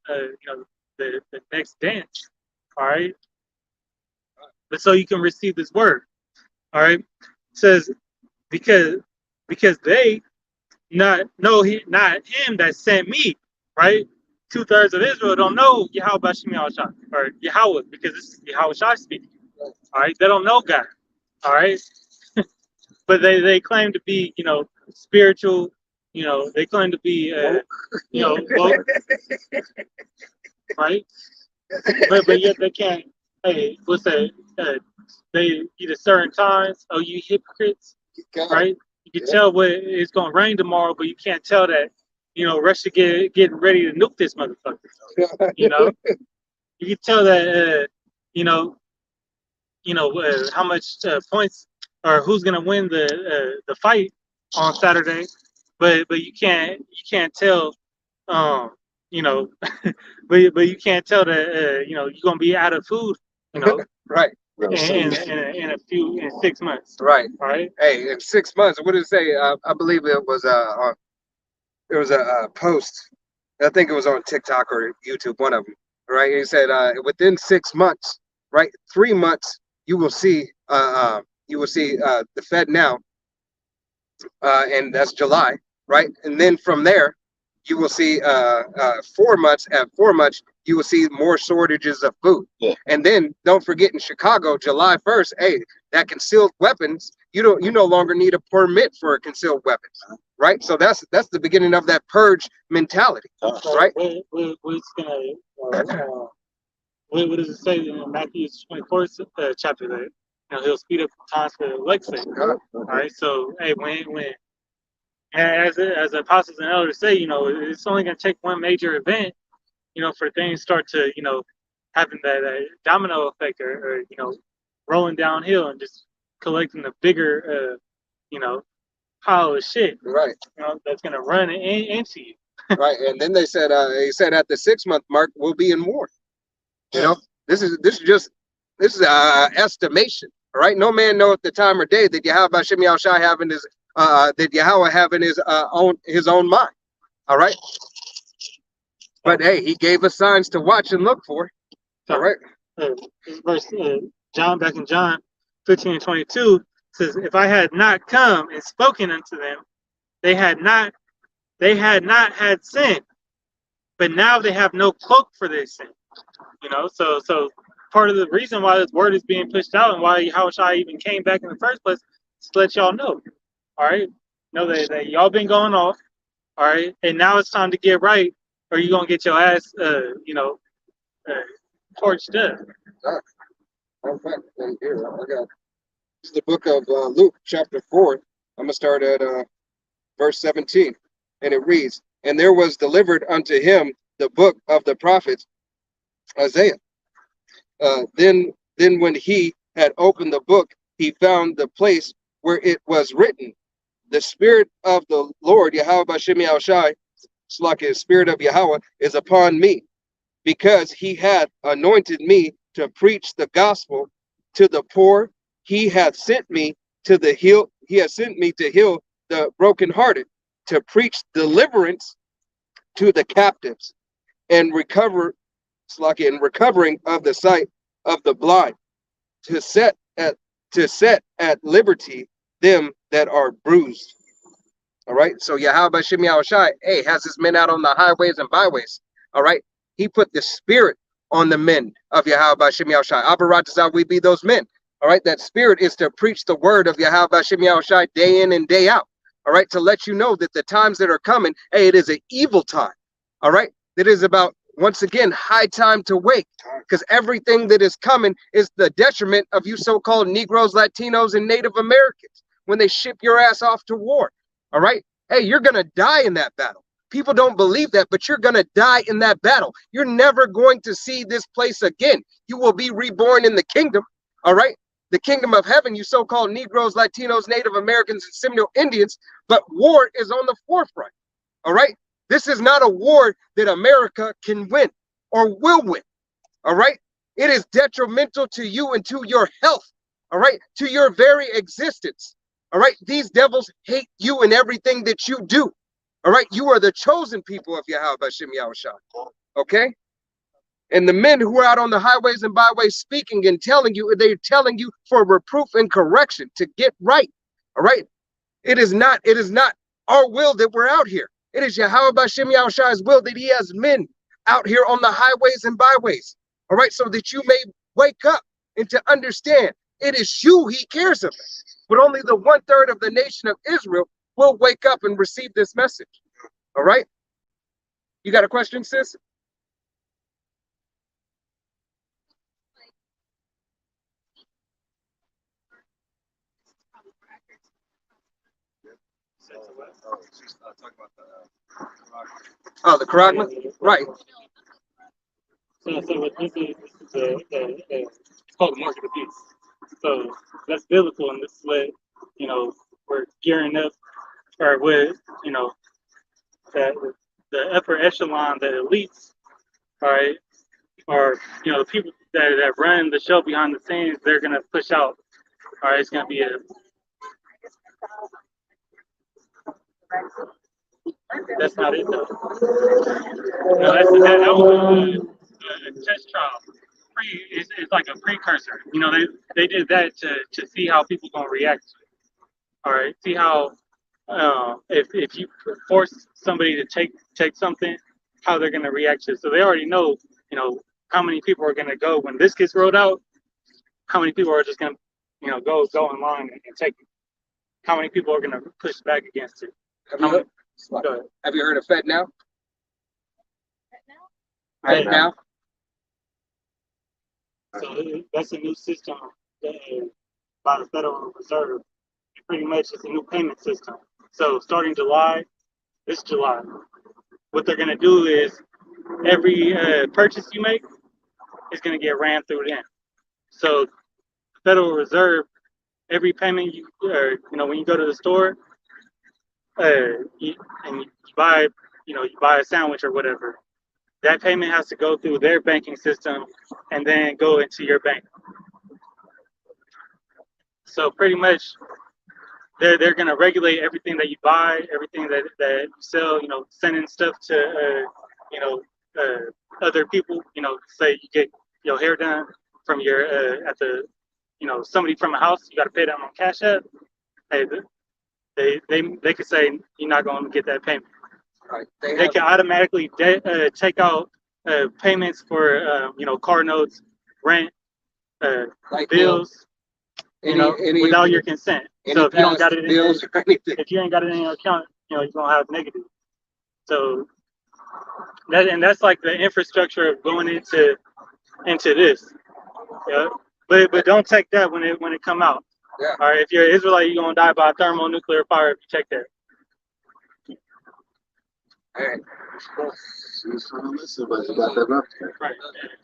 the next dance, all right, but so you can receive this word, all right. It says because they not him that sent me, right? 2/3 of Israel don't know Yahweh Bashem Yahushai, or Yahweh, because this is Yahweh Shai speaking. All right, they don't know God. All right, but they claim to be, spiritual. They claim to be, woke, right? But yet they can't. Hey, what's that? They eat at certain times. Oh, you hypocrites, right? You can tell what it's gonna rain tomorrow, but you can't tell that, Russia getting ready to nuke this motherfucker. You can tell that, how much points or who's gonna win the fight on Saturday, but you can't tell, but you can't tell that, you're gonna be out of food, Right. in 6 months. Right. All right. Hey, in 6 months, what did it say? I believe it was a post. I think it was on TikTok or YouTube, one of them. Right. He said within 6 months, right, 3 months, you will see the Fed now, and that's July, right, and then from there, you will see 4 months. At 4 months, you will see more shortages of food. Yeah. And then don't forget, in Chicago, July 1st, hey, that concealed weapons, you no longer need a permit for a concealed weapons, right? So that's the beginning of that purge mentality, right? What's gonna, what does it say in Matthew 24th chapter that he'll speed up times for the elect's sake? All right, so hey, when as the apostles and elders say, it's only gonna take one major event, for things start to, having that domino effect, or rolling downhill and just collecting a bigger, pile of shit, Right. that's gonna run into you. right? And then they said, he said at the 6 month mark we'll be in war. You know, this is estimation. All right, no man knoweth the time or day that Yahweh Shem Yahushai having his that Yahweh having his own mind. All right, but hey, he gave us signs to watch and look for. All right, verse John, back in John 15:22 says, "If I had not come and spoken unto them, they had not had sin, but now they have no cloak for their sin." You know, so part of the reason why this word is being pushed out and why Yahushua even came back in the first place is to let y'all know. All right, know that y'all been going off. All right, and now it's time to get right, or you gonna get your ass, torched up. in fact, here I got it's the book of Luke, chapter 4. I'm gonna start at verse 17, and it reads, "And there was delivered unto him the book of the prophet Isaiah. Then when he had opened the book, he found the place where it was written, the Spirit of the Lord, Yahweh Bashem Yahushai, Slaki, the Spirit of Yahweh, is upon me, because he had anointed me to preach the gospel to the poor. He hath sent me to heal the brokenhearted, to preach deliverance to the captives, and recovering of the sight of the blind, to set at liberty them that are bruised." All right. So Yahweh Shem Yahushai, hey, has his men out on the highways and byways. All right. He put the spirit on the men of Yahweh Shem Yahushai. Abaratazah, we be those men. All right. That spirit is to preach the word of Yahweh Shem Yahushai day in and day out. All right. To let you know that the times that are coming, hey, it is an evil time. All right. It is about, once again, high time to wake, because everything that is coming is the detriment of you so-called Negroes, Latinos, and Native Americans when they ship your ass off to war. All right. Hey, you're going to die in that battle. People don't believe that, but you're going to die in that battle. You're never going to see this place again. You will be reborn in the kingdom. All right. The kingdom of heaven, you so-called Negroes, Latinos, Native Americans, and Seminole Indians, but war is on the forefront. All right. This is not a war that America can win or will win. All right. It is detrimental to you and to your health. All right. To your very existence. All right. These devils hate you and everything that you do. All right. You are the chosen people of Yahweh Shem Yahushua. Okay. And the men who are out on the highways and byways speaking and telling you, they're telling you for reproof and correction to get right. All right. It is not our will that we're out here. It is Yahweh Bashem Yahushua's will that he has men out here on the highways and byways. All right, so that you may wake up and to understand it is you he cares about. But only the 1/3 of the nation of Israel will wake up and receive this message. All right. You got a question, sis? Oh, the Quran? Right. So what this is it's called the market of peace. So that's biblical, and this is what we're gearing up, or with that the upper echelon, the elites, all right, or the people that run the show behind the scenes, they're gonna push out. All right, it's gonna be a that's not it though. No, that was a test trial. It's like a precursor. They did that to see how people gonna react to it. All right, see how if you force somebody to take something, how they're gonna react to it. So they already know how many people are gonna go when this gets rolled out. How many people are just gonna go in line and take it. How many people are gonna push back against it? Have you heard of Fed now? Fed now. So that's a new system by the Federal Reserve. Pretty much it's a new payment system. So starting this July, what they're going to do is every purchase you make is going to get ran through them. So the Federal Reserve, every payment when you go to the store, you buy you buy a sandwich or whatever, that payment has to go through their banking system and then go into your bank. So pretty much they're gonna regulate everything that you buy, everything that you sell, sending stuff to other people, say you get your hair done from your at the somebody from a house, you gotta pay them on Cash App. Hey, they could say you're not gonna get that payment. Right. They can automatically take out payments for car notes, rent, like bills, any without your consent. So if you don't got it in bills or anything. if you ain't got it in your account, you're gonna have negative. So that's like the infrastructure of going into this. Yeah. But don't take that when it come out. Yeah. All right. If you're an Israelite, you're gonna die by thermonuclear fire if you take that. Hey. Right.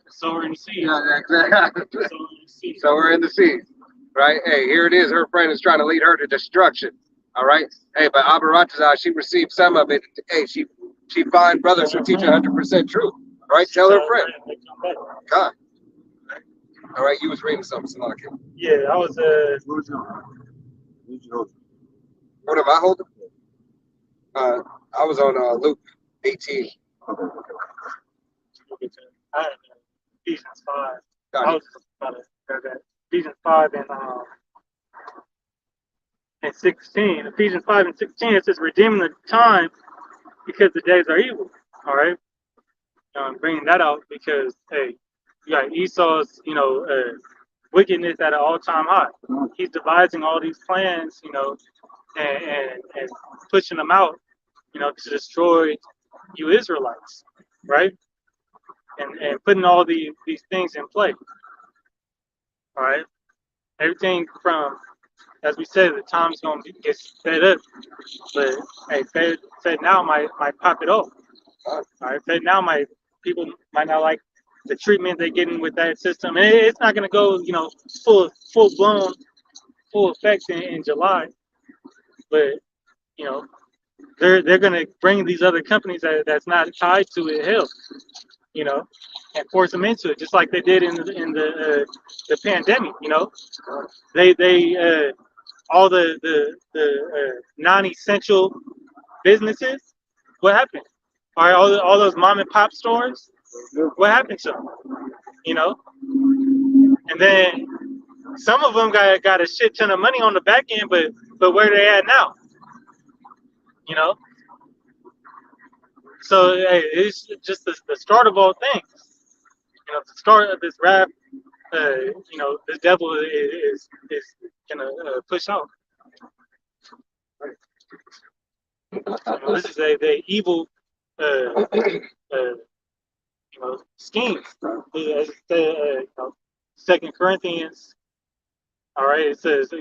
So we're in the sea. Yeah, exactly. So we're in the sea. So we're in the sea, right? Hey, here it is. Her friend is trying to lead her to destruction. All right. Hey, but Abaratazah, she received some of it. Hey, she find brothers who teach 100% truth. Right? Tell her friend. God. All right. You was reading something, Salaki. Yeah, I was What am I holding? I was on Luke 18. I had Ephesians 5. Got I it. was just about to grab that. Ephesians 5 and 16. Ephesians 5 and 16, it says, redeeming the time because the days are evil. All right? I'm bringing that out because, hey, you got Esau's, wickedness at an all-time high. He's devising all these plans, and pushing them out, to destroy you Israelites, right? And putting all these things in play. All right? Everything from, as we said, the time's going to get sped up. But, hey, Fed now might pop it off. All right? Fed now people might not like the treatment they're getting with that system. And it's not going to go, full-blown, full effect in July. But, they're going to bring these other companies that's not tied to it, hell, and force them into it, just like they did in the pandemic. They all the non-essential businesses. What happened? All right, all those mom and pop stores. What happened to them? And then some of them got a shit ton of money on the back end, but where they at now? So hey, it's just the start of all things. The start of this rap. The devil is gonna push out. This is the evil, schemes. As it said, 2 Corinthians. All right, it says,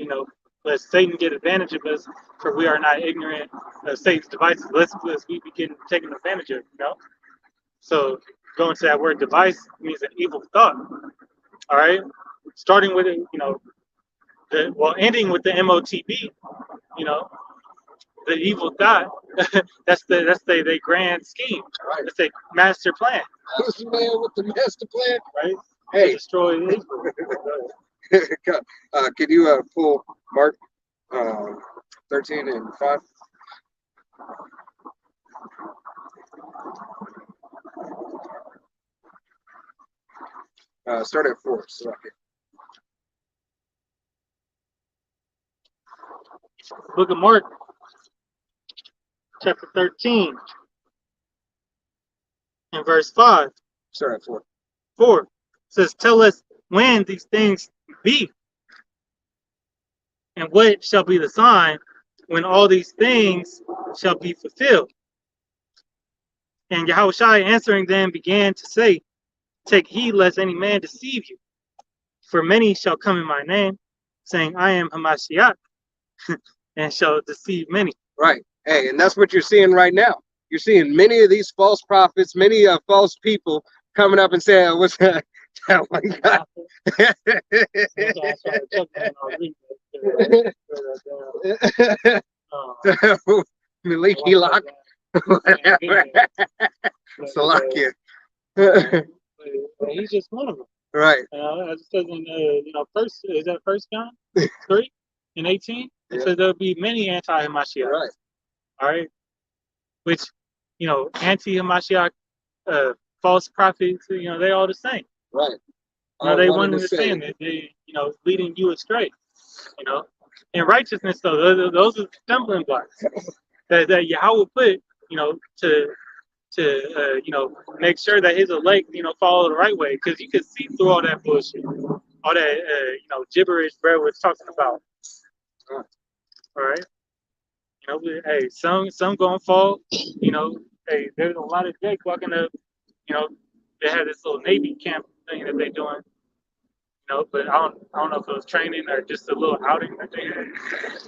let Satan get advantage of us, for we are not ignorant of Satan's devices, lest we be taken advantage of. So going to that word device means an evil thought. All right, starting with it, ending with the MOTB, the evil thought. that's the grand scheme. Right. That's a master plan. Who's the man with the master plan? Right. Hey. To destroy Israel. Can you pull Mark 13 and 5? Start at 4. So Book of Mark, chapter 13, and verse 5. start at 4. 4 says, tell us when these things be, and what shall be the sign when all these things shall be fulfilled. And Yahushua answering them began to say, take heed lest any man deceive you. For many shall come in my name, saying, I am Hamashiach, and shall deceive many. Right. Hey, and that's what you're seeing right now. You're seeing many of these false prophets, many false people coming up and saying, what's that? That one guy. Maliki Lock. Salakia. He's just one of them. Right. As it says in first is that First John 3:18? It says there'll be many anti-Hamashiach. Right. All right, which anti-Hamashiach, false prophets, they all the same. Right. They one and the same. They leading you astray. In righteousness though, those are stumbling blocks that Yahweh put, to make sure that his elect, follow the right way, because you can see through all that bullshit, all that gibberish Brad was talking about. All right, hey, some gonna fall. Hey, there's a lot of Jake walking up. They had this little Navy camp thing that they're doing. But I don't know if it was training or just a little outing that they had.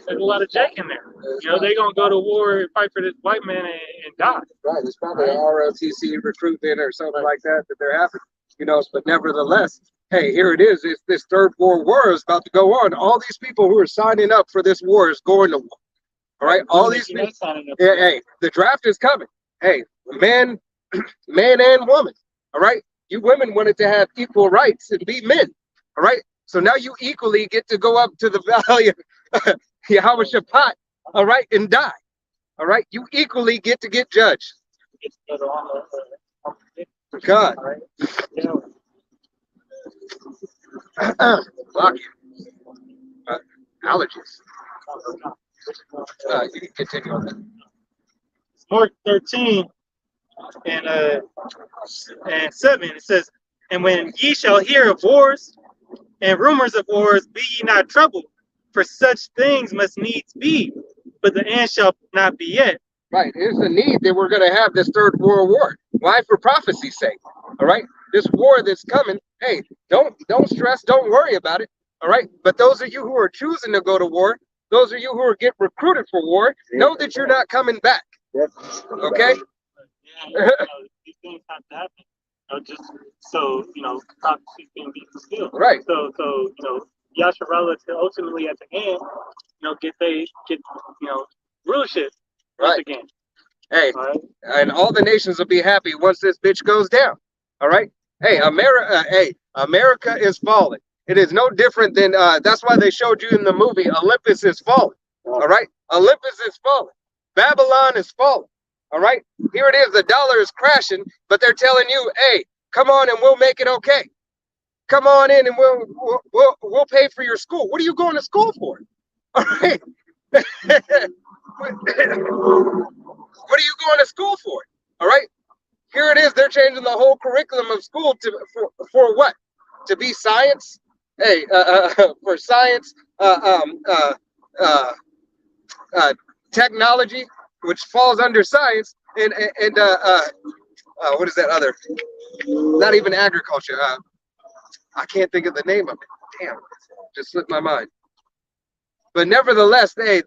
There's a lot of Jake in there. They gonna go to war and fight for this white man and die. Right. It's probably an ROTC recruitment or something like that they're having. But nevertheless, hey, here it is. It's this third world war is about to go on. All these people who are signing up for this war is going to war. All right. All these people. Hey, the draft is coming. Hey, man and woman. All right. You women wanted to have equal rights and be men. All right. So now you equally get to go up to the valley of Yahweh Shaphat, all right, and die. All right. You equally get to get judged. God. Allergies. You can continue on that. Mark 13 and 7, it says, "And when ye shall hear of wars and rumors of wars, be ye not troubled, for such things must needs be, but the end shall not be yet." Right. Here's the need that we're going to have this third world war. Why? For prophecy's sake. All right. This war that's coming. Hey, don't stress. Don't worry about it. All right. But those of you who are choosing to go to war, those of you who are get recruited for war, know that you're not coming back. Okay. These things have to happen. Just so prophecy can be fulfilled. Right. So Yasharallah to ultimately at the end, get rulership once again. Hey, right? And all the nations will be happy once this bitch goes down. All right. Hey, America is falling. It is no different than that's why they showed you in the movie Olympus is falling. All right. Olympus is falling. Babylon is falling. All right. Here it is. The dollar is crashing, but they're telling you, hey, come on and we'll make it okay. Come on in and we'll pay for your school. What are you going to school for? All right. What are you going to school for? All right. Here it is. They're changing the whole curriculum of school for what? To be science? Hey, for science, technology, which falls under science, and what is that other? Not even agriculture. I can't think of the name of it. Damn, just slipped my mind. But nevertheless, I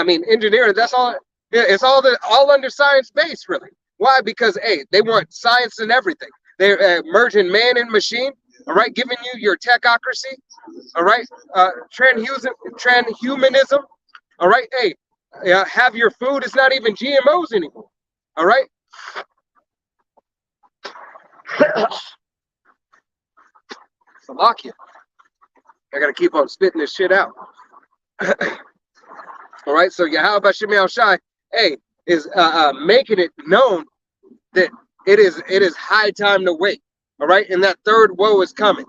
mean, engineering. That's all. Yeah, it's all under science base, really. Why? Because they want science and everything. They're merging man and machine. All right, giving you your techocracy. All right, transhumanism. All right, have your food. It's not even GMOs anymore. All right. Slovakia. I gotta keep on spitting this shit out. All right, so Yahweh Shem Shai, is making it known that it is high time to wait. All right, and that third woe is coming.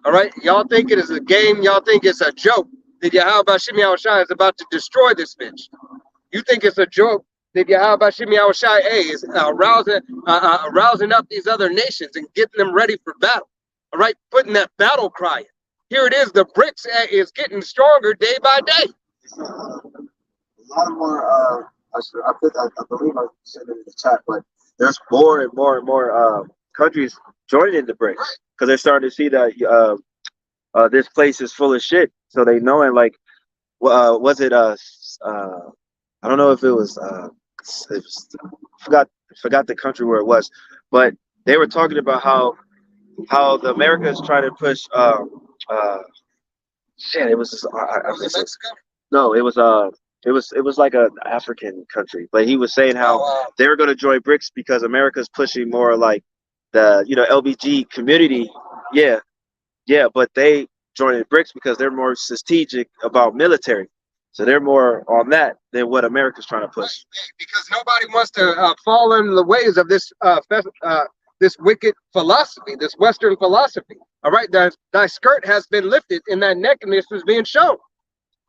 All right, y'all think it is a game? Y'all think it's a joke that Yahweh Shem Shai is about to destroy this bitch? You think it's a joke that Yahweh Shem Shai is rousing up these other nations and getting them ready for battle? All right, putting that battle cry in. Here it is. The BRICS is getting stronger day by day. A lot more. I believe I said it in the chat, but there's more and more countries joining the BRICS because they're starting to see that this place is full of shit. So they know it. Like, was it I don't know if it was forgot the country where it was, but they were talking about how the Americas trying to push shit. It was just, Was it Mexico? no, it was It was like a African country, but he was saying how they were going to join BRICS because America's pushing more like the LBG community. Yeah, yeah, but they joined BRICS because they're more strategic about military, so they're more on that than what America's trying to push. Because nobody wants to fall into the ways of this wicked philosophy, this Western philosophy. All right, thy skirt has been lifted and that nakedness is being shown.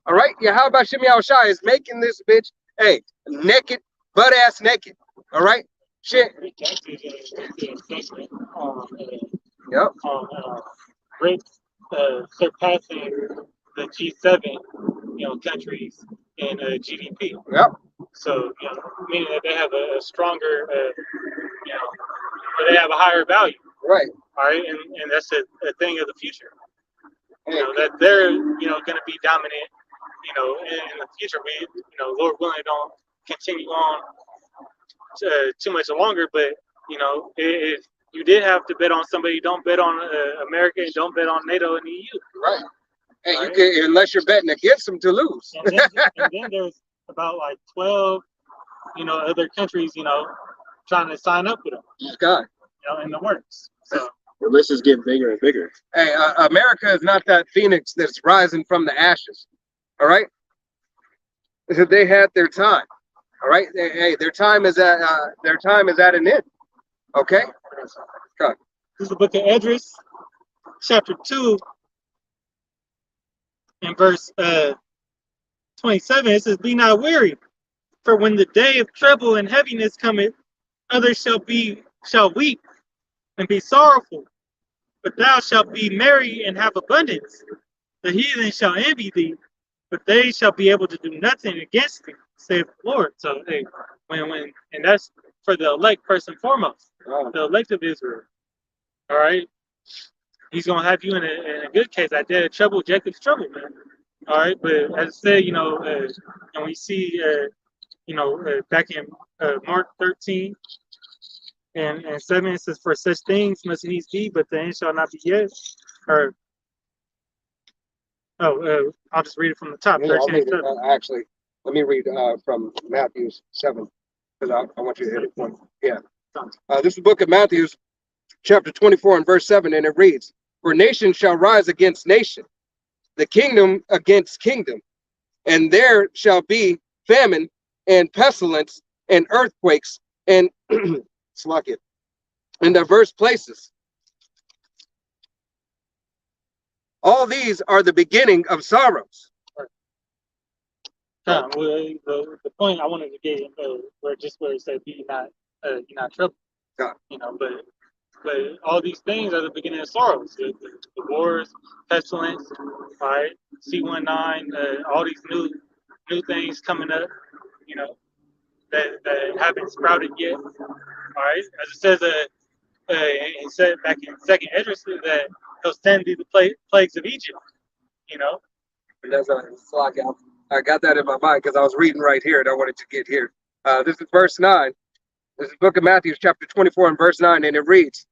All right, Yahweh Shem Yahushua is making this bitch, hey, naked, butt ass naked. All right, shit. Yep. BRICS surpassing the G7, countries in GDP. Yep. So, meaning that they have a stronger, or they have a higher value. Right. All right, and that's a thing of the future. That they're, going to be dominant, in the future. We, Lord willing, don't continue on too much longer. But, if you did have to bet on somebody, don't bet on America and don't bet on NATO and the EU. Right. Hey, you can, unless you're betting against them to lose. And then there's about like 12, other countries, trying to sign up with them. God. In the works. So the list is getting bigger and bigger. Hey, America is not that phoenix that's rising from the ashes. All right. They had their time. All right. Hey, their time is at an end. Okay. God. This is the book of Esdras, chapter 2, and verse 27. It says, "Be not weary, for when the day of trouble and heaviness cometh, others shall weep and be sorrowful, but thou shalt be merry and have abundance. The heathen shall envy thee, but they shall be able to do nothing against thee, saith the Lord." So, hey, and that's for the elect first and foremost, the elect of Israel. All right, He's gonna have you in a good case. That day of trouble, Jacob's trouble, man. All right, but as I said, and we see, back in Mark 13. And 7, it says, "For such things must needs be, but the end shall not be yet." Or, I'll just read it from the top. Yeah, actually, let me read from Matthew 7, because I want you to hit it one. Yeah. This is the book of Matthew, chapter 24 and verse 7, and it reads, "For nation shall rise against nation, the kingdom against kingdom, and there shall be famine and pestilence and earthquakes and Slack in diverse places. All these are the beginning of sorrows." Well, the point I wanted to get where it said, "Be not troubled," God. But all these things are the beginning of sorrows. The wars, pestilence, all right, C-19, all these new things coming up, that haven't sprouted yet. All right, as it says, he said back in Second Esdras that he'll send thee the plagues of Egypt. And that's a slack out. I got that in my mind because I was reading right here and I wanted to get here. This is verse 9. This is the book of Matthew, chapter 24 and verse 9, and it reads,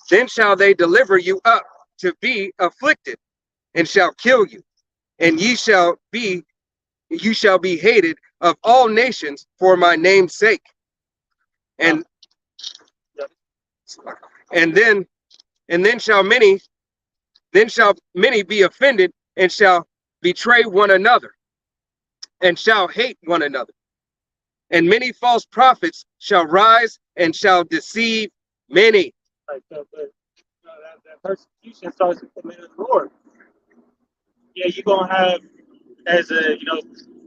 "Then shall they deliver you up to be afflicted, and shall kill you, and you shall be hated of all nations for my name's sake. And then shall many be offended and shall betray one another and shall hate one another. And many false prophets shall rise and shall deceive many." That persecution starts with the men of the Lord. Yeah, you're gonna have, as a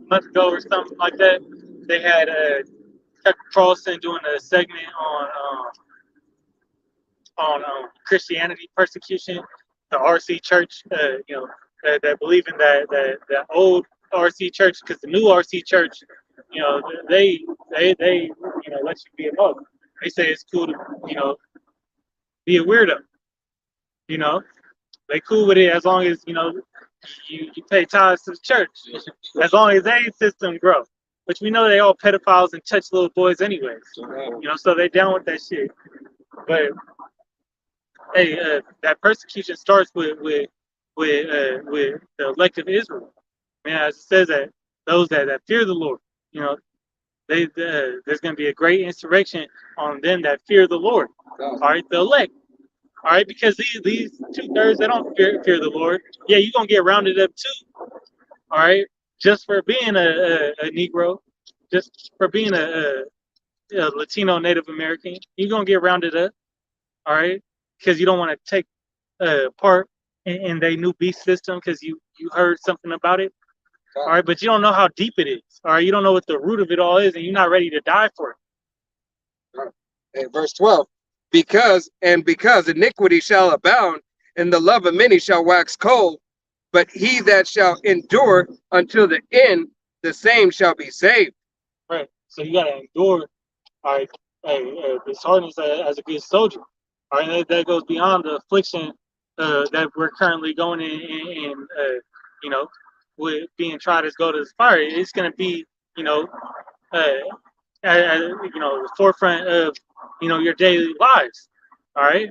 month ago or something like that, they had Tucker Carlson doing a segment on Christianity persecution, the RC Church, that believe in that old RC Church, because the new RC Church, they let you be a Muslim. They say it's cool to be a weirdo. They cool with it as long as you pay tithes to the church, as long as their system grows. Which we know they all pedophiles and touch little boys anyways. So they down with that shit. But hey, that persecution starts with the elect of Israel. Man, as it says that those that fear the Lord. You know, there's going to be a great insurrection on them that fear the Lord. All right, the elect. All right, because these 2/3 that don't fear the Lord, yeah, you're gonna get rounded up too. All right, just for being a Negro, just for being a Latino Native American, you're gonna get rounded up. All right, because you don't want to take part in their new beast system because you heard something about it. All right, but you don't know how deep it is. All right, you don't know what the root of it all is, and you're not ready to die for it. And verse 12, because iniquity shall abound, and the love of many shall wax cold, but he that shall endure until the end, the same shall be saved. Right. So you gotta endure. All right, this hardness as a good soldier. All right, that goes beyond the affliction that we're currently going in you know, with being tried as gold as fire. It's gonna be, you know, you know, the forefront of, you know, your daily lives. All right,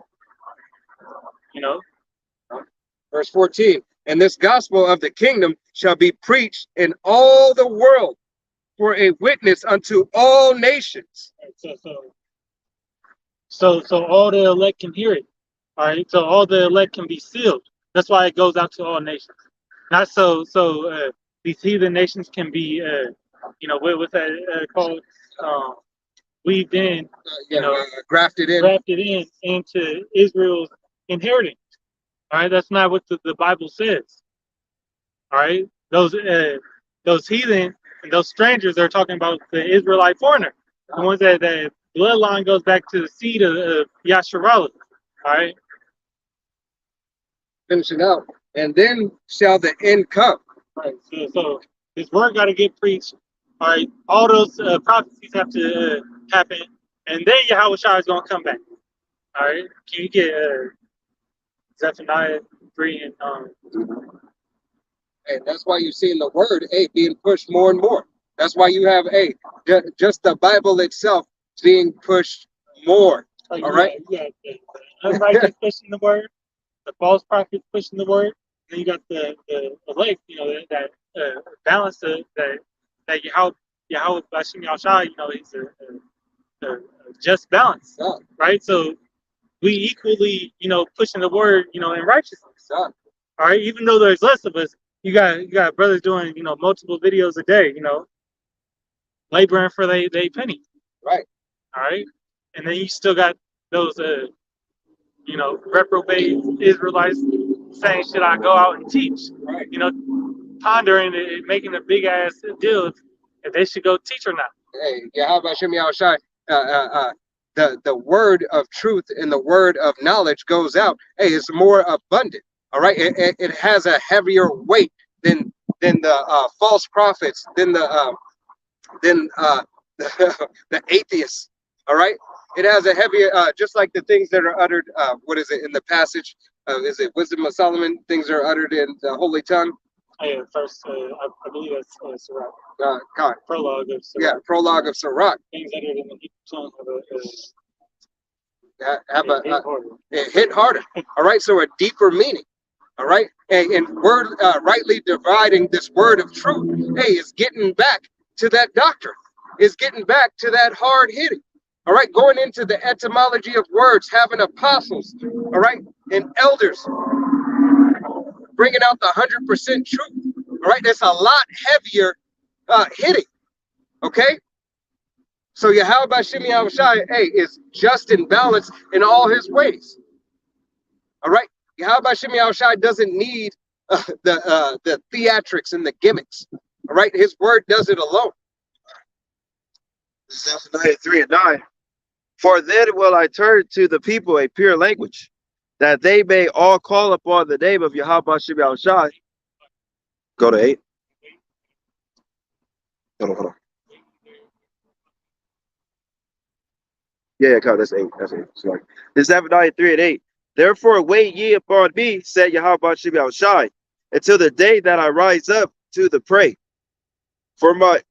you know. Verse 14, and this gospel of the kingdom shall be preached in all the world for a witness unto all nations. So all the elect can hear it. All right, so all the elect can be sealed. That's why it goes out to all nations. Not so these heathen nations can be you know, what's that called? Weaved in, you know, grafted in into Israel's inheritance. All right, that's not what the Bible says. All right, those heathen and those strangers are talking about the Israelite foreigner, the ones that bloodline goes back to the seed of Yasharallah. All right, finishing out, and then shall the end come. right. So this word got to get preached. All right, all those prophecies have to happen, and then Yahweh Shai is gonna come back. All right, can you get Zephaniah 3 and And that's why you see in the word, being pushed more and more. That's why you have, just the Bible itself being pushed more. All right. Yeah, the unrighteous pushing the word, the false prophets pushing the word, and then you got the elect, you know, that balance that Yahweh Bashim Yahshai, you know, he's a just balance, right? So we equally, you know, pushing the word, you know, in righteousness. All right, even though there's less of us, you got brothers doing, you know, multiple videos a day, you know, laboring for they penny. Right. All right, and then you still got those you know, reprobate Israelites saying, should I go out and teach? Right. You know, pondering it, making a big ass deal if they should go teach or not. Hey, Yahweh Shem Yahushai, the word of truth and the word of knowledge goes out. Hey, it's more abundant. All right, it has a heavier weight than the false prophets, than the the atheists. All right, it has a heavier, just like the things that are uttered. What is it in the passage? Is it Wisdom of Solomon? Things are uttered in the Holy Tongue. Oh, yeah, first, I believe that's Sirach. God. Prologue of Sirach. Yeah, prologue of Sirach. Things uttered in the Hebrew tongue it hit harder. All right, so a deeper meaning. All right, and word rightly dividing this word of truth. Hey, it's getting back to that doctrine. It's getting back to that hard hitting. All right, going into the etymology of words, having apostles. All right, and elders bringing out the 100% truth. All right, that's a lot heavier hitting. Okay. So Yahweh Shemi Yahushai, is just and balanced in all his ways. All right. Yahweh Shemi Yahushai doesn't need the theatrics and the gimmicks. All right. His word does it alone. Zephaniah 3 and 9. For then will I turn to the people a pure language, that they may all call upon the name of Yahweh Shemi Yahushai. Go to 8. Hold on. Yeah, that's 8. That's 8. Sorry. This is Zephaniah 3 and 8. Therefore, wait ye upon me, said Yahweh Shem Yahushai, until the day that I rise up to the prey. For my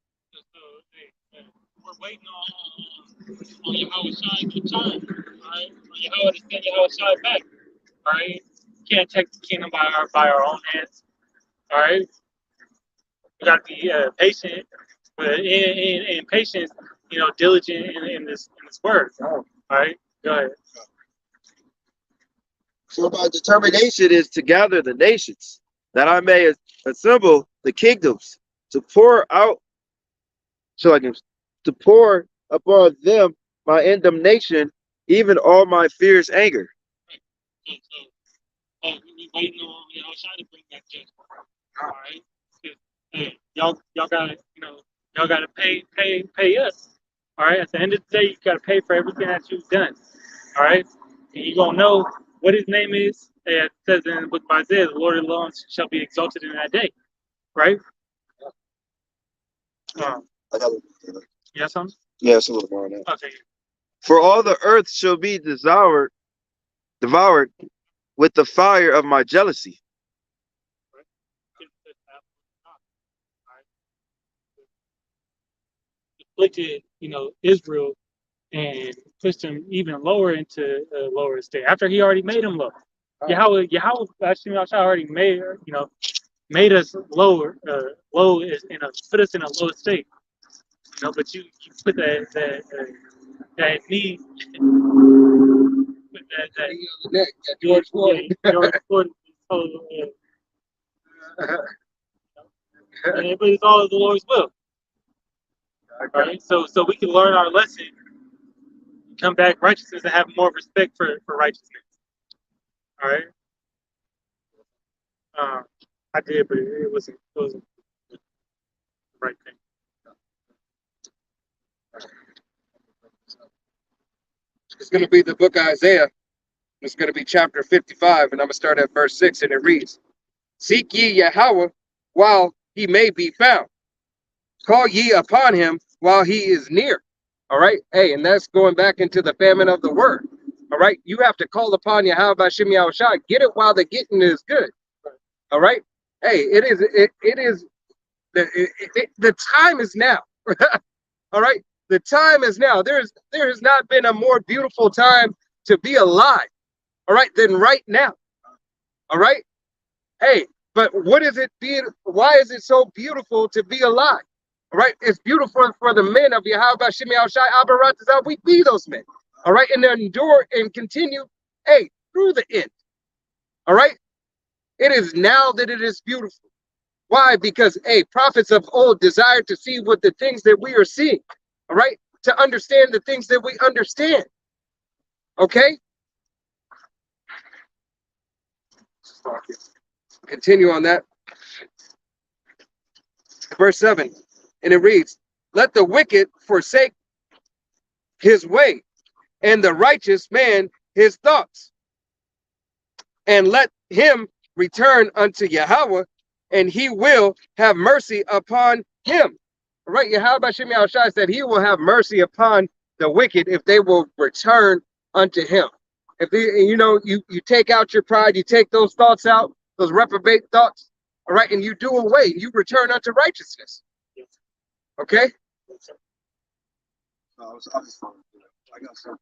we're waiting on Yahweh Shai to return. All right, for Yahweh to send Yahweh Shai back. All right, can't take the kingdom by our own hands. All right, We got to be patient, but in patience, diligent in this word. All right, go ahead. For my determination is to gather the nations, that I may assemble the kingdoms, to pour out, so I can to pour upon them my indignation, even all my fierce anger. Hey, we waiting on Yahushua to bring that judgment. All right. Hey, y'all gotta y'all gotta pay us. All right. At the end of the day, you gotta pay for everything that you've done. All right. And you gonna know what his name is. It says in the book of Isaiah, the Lord alone shall be exalted in that day. Right? I got You got something? yeah, it's a little more now. Okay. For all the earth shall be devoured with the fire of my jealousy. Afflicted, Israel and pushed him even lower into a lower state after he already made him low. Yahweh actually already made us lower, low is put us in a low state. But you put that knee, put that George Floyd. George Floyd, but it's all the Lord's will. All right, so we can learn our lesson, come back righteousness, and have more respect for righteousness. All right. I did, but it wasn't the right thing. It's going to be the book of Isaiah. It's going to be chapter 55, and I'm going to start at verse 6, and it reads, Seek ye Yahweh while he may be found. Call ye upon him while he is near. All right. Hey, and that's going back into the famine of the word. All right. You have to call upon Yahweh B'Shem Yahushua. Get it while the getting is good. All right. Hey, it is the time is now. All right. The time is now. There has not been a more beautiful time to be alive. All right, than right now. All right. Hey, but what is it being? Why is it so beautiful to be alive? All right, it's beautiful for the men of Yahweh B'Shem Yahushua Abaratazah. We be those men. All right, and endure and continue. Hey, through the end. All right. It is now that it is beautiful. Why? Because, hey, prophets of old desired to see what the things that we are seeing. All right, to understand the things that we understand. Okay. Continue on that. Verse 7, and it reads, Let the wicked forsake his way, and the righteous man his thoughts, and let him return unto Yahweh, and he will have mercy upon him. All right, Yahweh B'Shem Yahushua said he will have mercy upon the wicked if they will return unto him. If you take out your pride, you take those thoughts out, those reprobate thoughts, all right, and you do away, you return unto righteousness. Okay? I got something.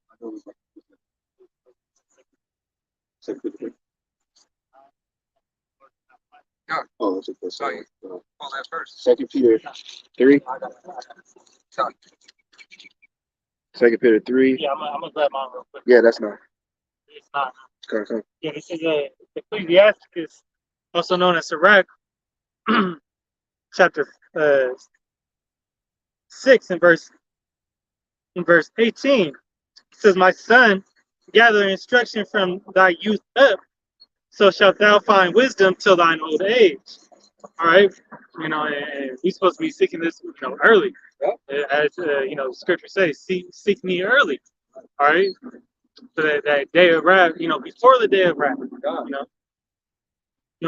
Oh, that's a good Sorry. Pull that first. 2 Peter 3. Sorry. 2 Peter 3. Yeah, I'm gonna grab mine real quick. Yeah, that's not. It's not. Okay. Yeah, this is Ecclesiasticus, also known as Sirach, chapter 6 and verse 18. It says, My son, gather instruction from thy youth up, so shalt thou find wisdom till thine old age. All right, and we're supposed to be seeking this, early. As Scripture says, seek me early. All right, so that day of wrath, before the day of wrath. You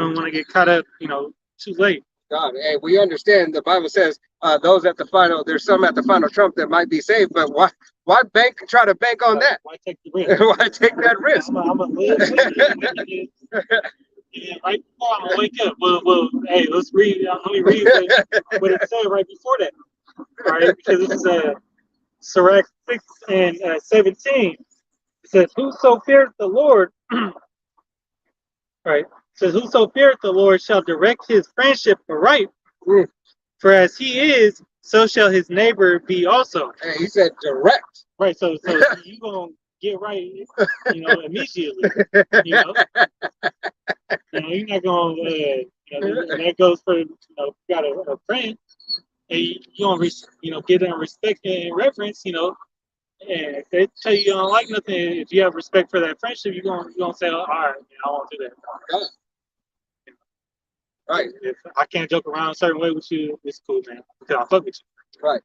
don't want to get caught up, too late. God, hey, we understand the Bible says those at the final, there's some at the final trump that might be saved, but why try to bank on that? Why take the risk? Why take that risk? I'm gonna live and right before I'm gonna wake up. Well, hey, let's read. Let me read what it said right before that. All right, because this is Sirach 6 and 17. It says, "Whoso feareth the Lord," right? It says, "Whoso feareth the Lord shall direct his friendship aright, For as he is, so shall his neighbor be also. Hey, he said direct. Right. So you gonna get right, immediately. You you're not gonna. And that goes for you got a friend, and you don't give them respect and reverence. And if they tell you don't like nothing, if you have respect for that friendship, you're gonna say, all right, I won't do that. Right. If I can't joke around a certain way with you, it's cool, man. Because I fuck with you. Right.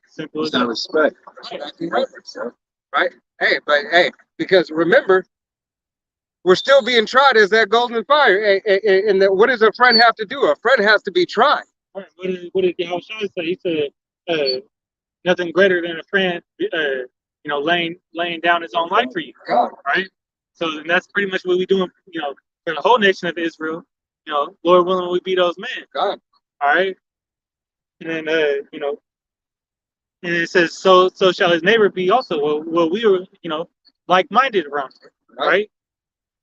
Simple as It's not that. respect. Right. Hey, because remember, we're still being tried as that golden fire. And what does a friend have to do? A friend has to be tried. Right. What did Yahushua say? He said, nothing greater than a friend, laying down his own life for you. God. Right. So and that's pretty much what we're doing, for the whole nation of Israel. Lord willing, we be those men. God. All right. And then, and it says, so shall his neighbor be also. Well, we were, like-minded around here, right?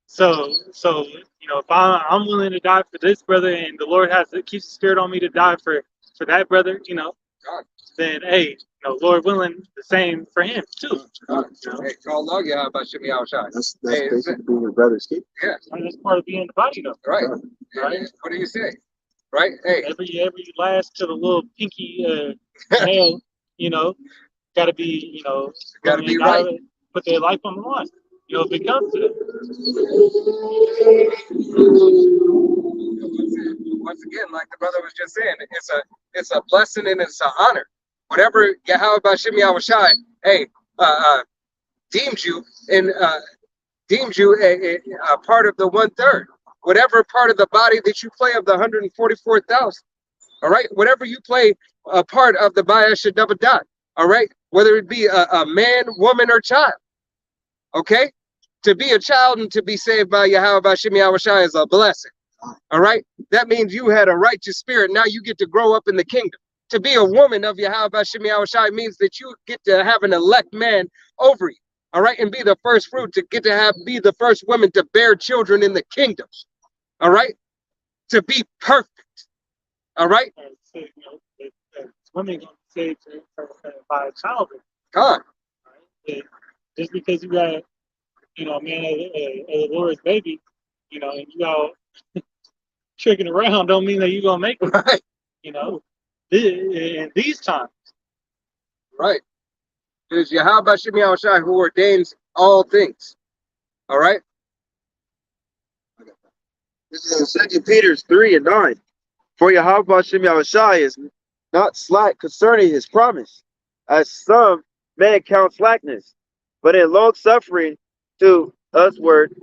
So, if I'm willing to die for this brother, and the Lord keeps the spirit on me to die for that brother, God. then hey, Lord willing, the same for him too. God. Hey, call log you about Shimmy Shai. That's basically being your brother's keeper. Yeah. Right, that's part of being the body, though. Right. Right. What do you say? Right. Hey. Every last to the little pinky nail, got to be, Got to be right. Put their life on the line. If it comes to it. Once again, like the brother was just saying, it's a blessing and it's an honor. Whatever Yahweh Bashim Yahushai, hey, deemed you a part of the 1/3. Whatever part of the body that you play of the 144,000. All right, whatever you play a part of the Bayasha Dabadat. All right, whether it be a man, woman, or child. Okay, to be a child and to be saved by Yahweh Bashim Yahushai is a blessing. All right, that means you had a righteous spirit. Now you get to grow up in the kingdom. To be a woman of Yahweh Bashim Yahushai means that you get to have an elect man over you. All right, and be the first fruit to get to be the first woman to bear children in the kingdom. All right, to be perfect. All right. So, women gonna be saved by a child. God. Right? Just because you got, a man a Lord's baby, and you all tricking around, don't mean that you're gonna make it. Right. In these times. Right. It is Yahweh Bashim Yahushai who ordains all things. All right. This is in 2 Peter 3:9. For Yahweh Bashim Yahushai is not slack concerning his promise, as some men count slackness, but in long suffering to usward,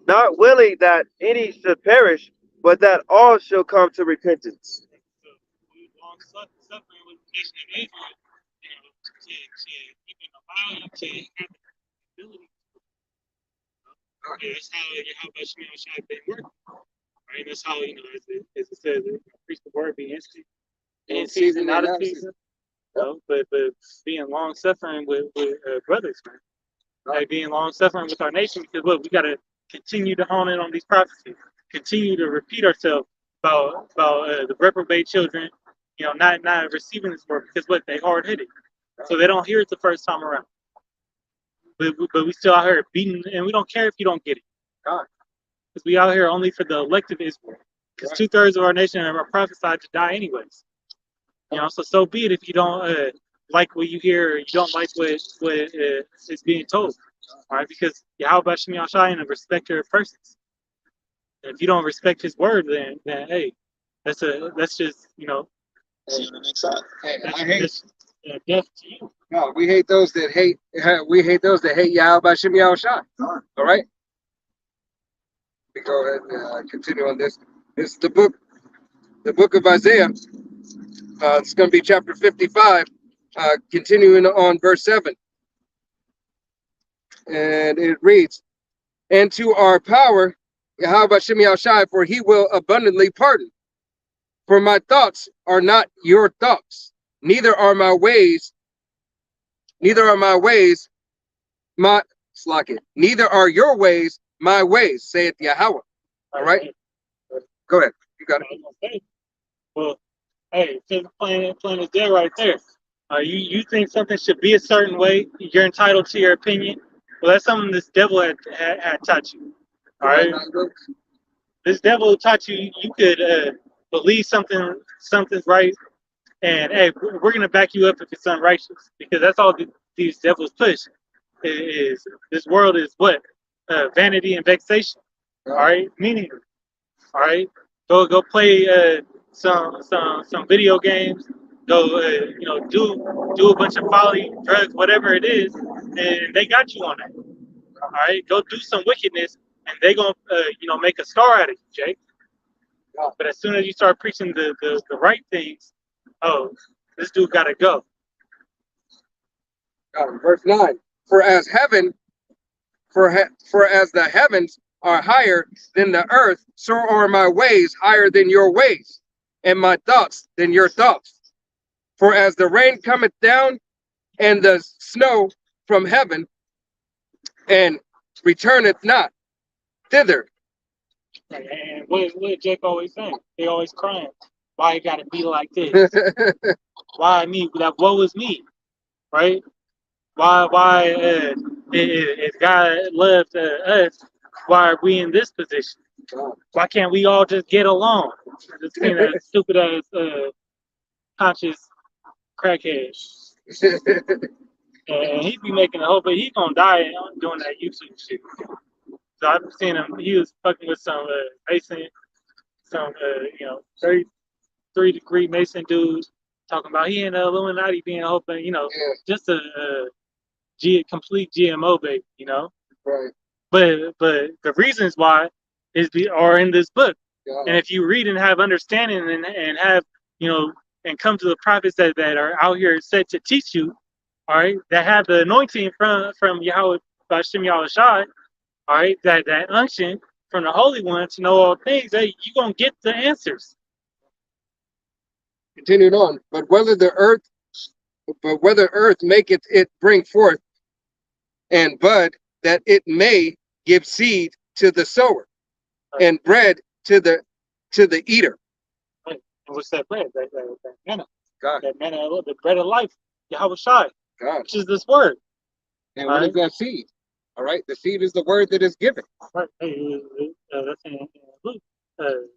not willing that any should perish, but that all shall come to repentance. Long suffering with the nation of Israel, to even allow you to have the ability. That's how Yahweh Shai been working. Right? That's how, as it says, preach the word, be instant. In season, out of season. But being long suffering with brothers, man. Like being long suffering with our nation, because look, we got to continue to hone in on these prophecies, continue to repeat ourselves about the reprobate children, not receiving this word, because what, they hard headed, so they don't hear it the first time around. But we still out here beating, and we don't care if you don't get it, because we out here only for the elect of Israel. Because 2/3 of our nation are prophesied to die anyways. So be it if you don't like what you hear, or you don't like what is being told. All right, because Yahweh Bashim Yahushai is a respecter of persons. And if you don't respect his word, then hey, that's just See you on the next side. Hey, that's I hate. death to you. No, we hate those that hate. We hate those that hate Yahweh Bashim Yahushai. All right. We go ahead and continue on this. This is the book of Isaiah. It's going to be chapter 55, continuing on verse 7. And it reads, and to our power, Yahweh Bashim Yahushai, for he will abundantly pardon. For my thoughts are not your thoughts, neither are my ways my slacket. Neither are your ways my ways, saith Yahweh. All right. Go ahead. You got it. Okay. Well, Hey, just plain as day right there. You think something should be a certain way? You're entitled to your opinion. Well, that's something this devil had taught you. All right, this devil taught you you could believe something's right, and hey, we're gonna back you up if it's unrighteous, because that's all these devils push. Is this world is what vanity and vexation. All right, meaning. All right, go play some video games. Go do a bunch of folly, drugs, whatever it is, and they got you on that. All right, go do some wickedness, and they gonna make a star out of you, Jake. But as soon as you start preaching the right things, oh, this dude gotta go. Verse 9. For as heaven, for as the heavens are higher than the earth, so are my ways higher than your ways, and my thoughts than your thoughts. For as the rain cometh down and the snow from heaven, and returneth not thither. And what Jake always saying? They always crying. Why it gotta be like this? Why me? That woe is me, right? Why if God loved us, why are we in this position? Why can't we all just get along? This kind of stupid ass conscious crackhead. And he be making a hope, but he gonna die doing that YouTube shit. So I've seen him. He was fucking with some Mason, some 33-degree Mason dudes, talking about he and the Illuminati being open, just a complete GMO baby, Right. But the reasons why are in this book. Yeah. And if you read and have understanding and have and come to the prophets that are out here set to teach you, all right, that have the anointing from Yahweh Bashem Yahushai, all right, that unction from the Holy One to know all things, that you're gonna get the answers. Continued on, but whether earth maketh it bring forth and bud, that it may give seed to the sower, and bread to the eater. Right. And what's that bread? That manna. God. That manna, the bread of life, Yahweh Shai, God. which is this word. And what is that seed? All right, the seed is the word that is given. Right. Hey, that's in Luke. The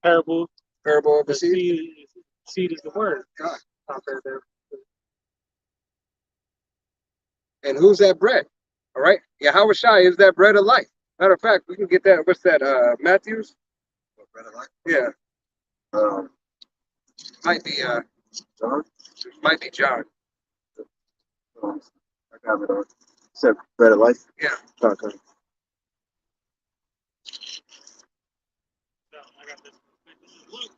parable of the seed. Seed is the word. God. There. And who's that bread? All right, Yahweh Shai is that bread of life. Matter of fact, we can get that. What's that? Matthew's. Bread of life. Yeah. Might be John. Might be John. I got it on. Said bread of life. Yeah. Okay. So I got this. Luke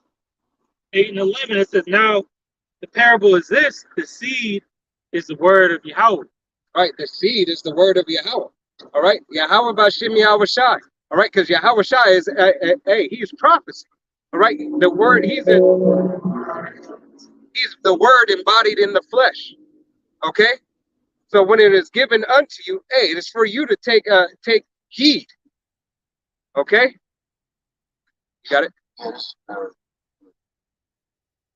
8:11. It says, "Now the parable is this: the seed is the word of Yahweh." Right, the seed is the word of Yahweh. All right, Yahweh Bashem Yahweh Shai. All right, because Yahweh Shai is he's prophecy. All right, the word he's the word embodied in the flesh. Okay, so when it is given unto you, hey, it is for you to take heed. Okay, you got it. Yes.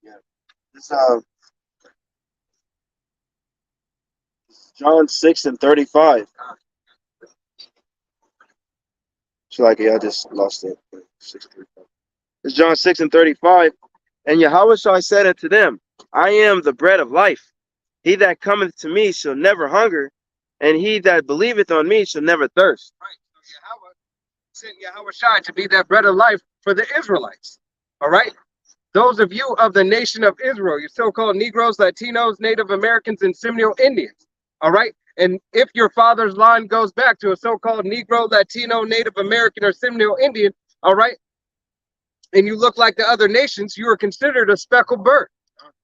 Yeah. This John 6:35. So like I just lost it. 6:35. It's John 6:35. And Yahweh said unto them, I am the bread of life. He that cometh to me shall never hunger, and he that believeth on me shall never thirst. Right. So Yahweh sent Yahweh Shai to be that bread of life for the Israelites. All right. Those of you of the nation of Israel, your so-called Negroes, Latinos, Native Americans, and Seminole Indians. All right. And if your father's line goes back to a so-called Negro, Latino, Native American, or Seminole Indian, all right, and you look like the other nations, you are considered a speckled bird.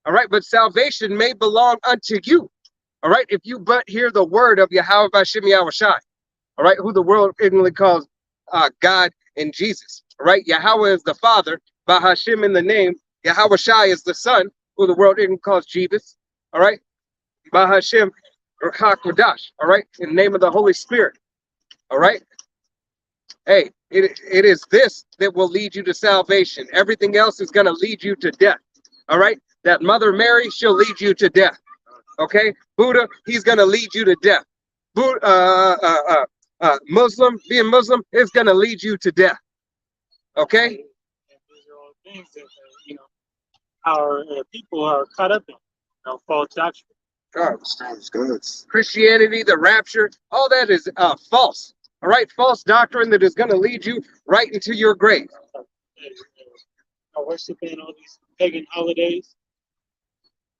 All right. But salvation may belong unto you. All right. If you but hear the word of Yahweh Bashem Yahweh Shai, all right, who the world ignorantly calls God and Jesus. All right. Yahweh is the Father, Bahashem in the name. Yahweh Shai is the Son, who the world ignorantly calls Jesus. All right. Bahashem or HaKodash. All right. In the name of the Holy Spirit. All right. Hey, it is this that will lead you to salvation. Everything else is going to lead you to death. All right. That Mother Mary, she'll lead you to death. Okay. Buddha, he's going to lead you to death. Muslim, being Muslim, is going to lead you to death. Okay. And these are all things that our people are caught up in, false doctrine. Christianity, the rapture, all that is false. All right, false doctrine that is going to lead you right into your grave. Worshiping all these pagan holidays.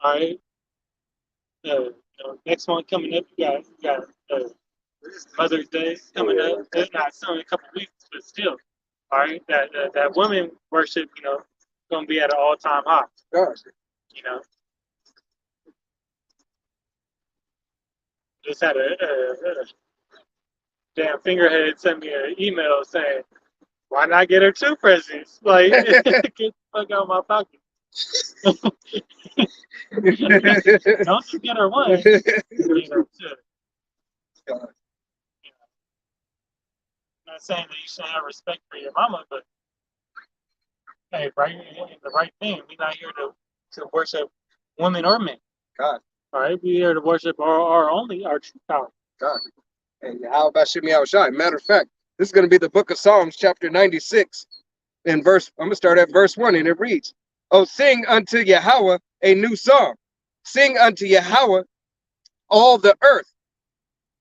All right. Next one coming up, you got Mother's Day coming up. It's not soon, a couple weeks, but still. All right. That women worship, going to be at an all-time high. Gosh. Just had a damn fingerhead send me an email saying, "Why not get her 2 presents? Like, get the fuck out of my pocket." Don't just get her 1. Get her 2. I'm not saying that you should have respect for your mama, but hey, right, the right thing. We're not here to worship women or men. God. All right, we're here to worship our true power. God. And how about Shimei Shai? Matter of fact, this is going to be the book of Psalms, chapter 96. I'm going to start at verse 1, and it reads, "Oh, sing unto Yahweh a new song. Sing unto Yahweh all the earth.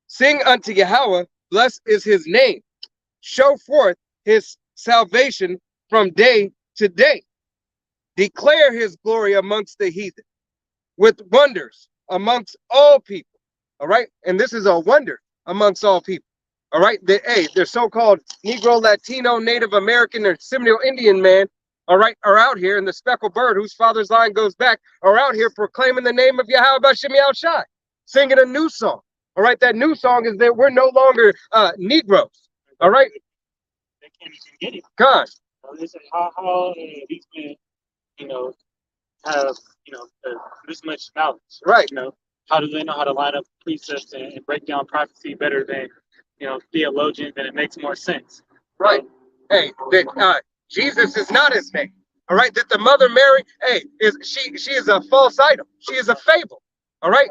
Sing unto Yahweh, blessed is his name. Show forth his salvation from day to day. Declare his glory amongst the heathen, with wonders amongst all people." All right. And this is a wonder amongst all people. All right. The so-called Negro, Latino, Native American, or Seminole Indian man, all right, are out here, and the speckled bird, whose father's line goes back, are out here proclaiming the name of Yahweh Bashim Shai, singing a new song. All right. That new song is that we're no longer Negroes. All right. They can't even get it. God. They say, how these men, have, this much knowledge. Right. How do they know how to line up precepts and break down prophecy better than, theologians, and it makes more sense. Right. Hey, that Jesus is not his name. All right. That the Mother Mary, hey, she is a false idol. She is a fable. All right.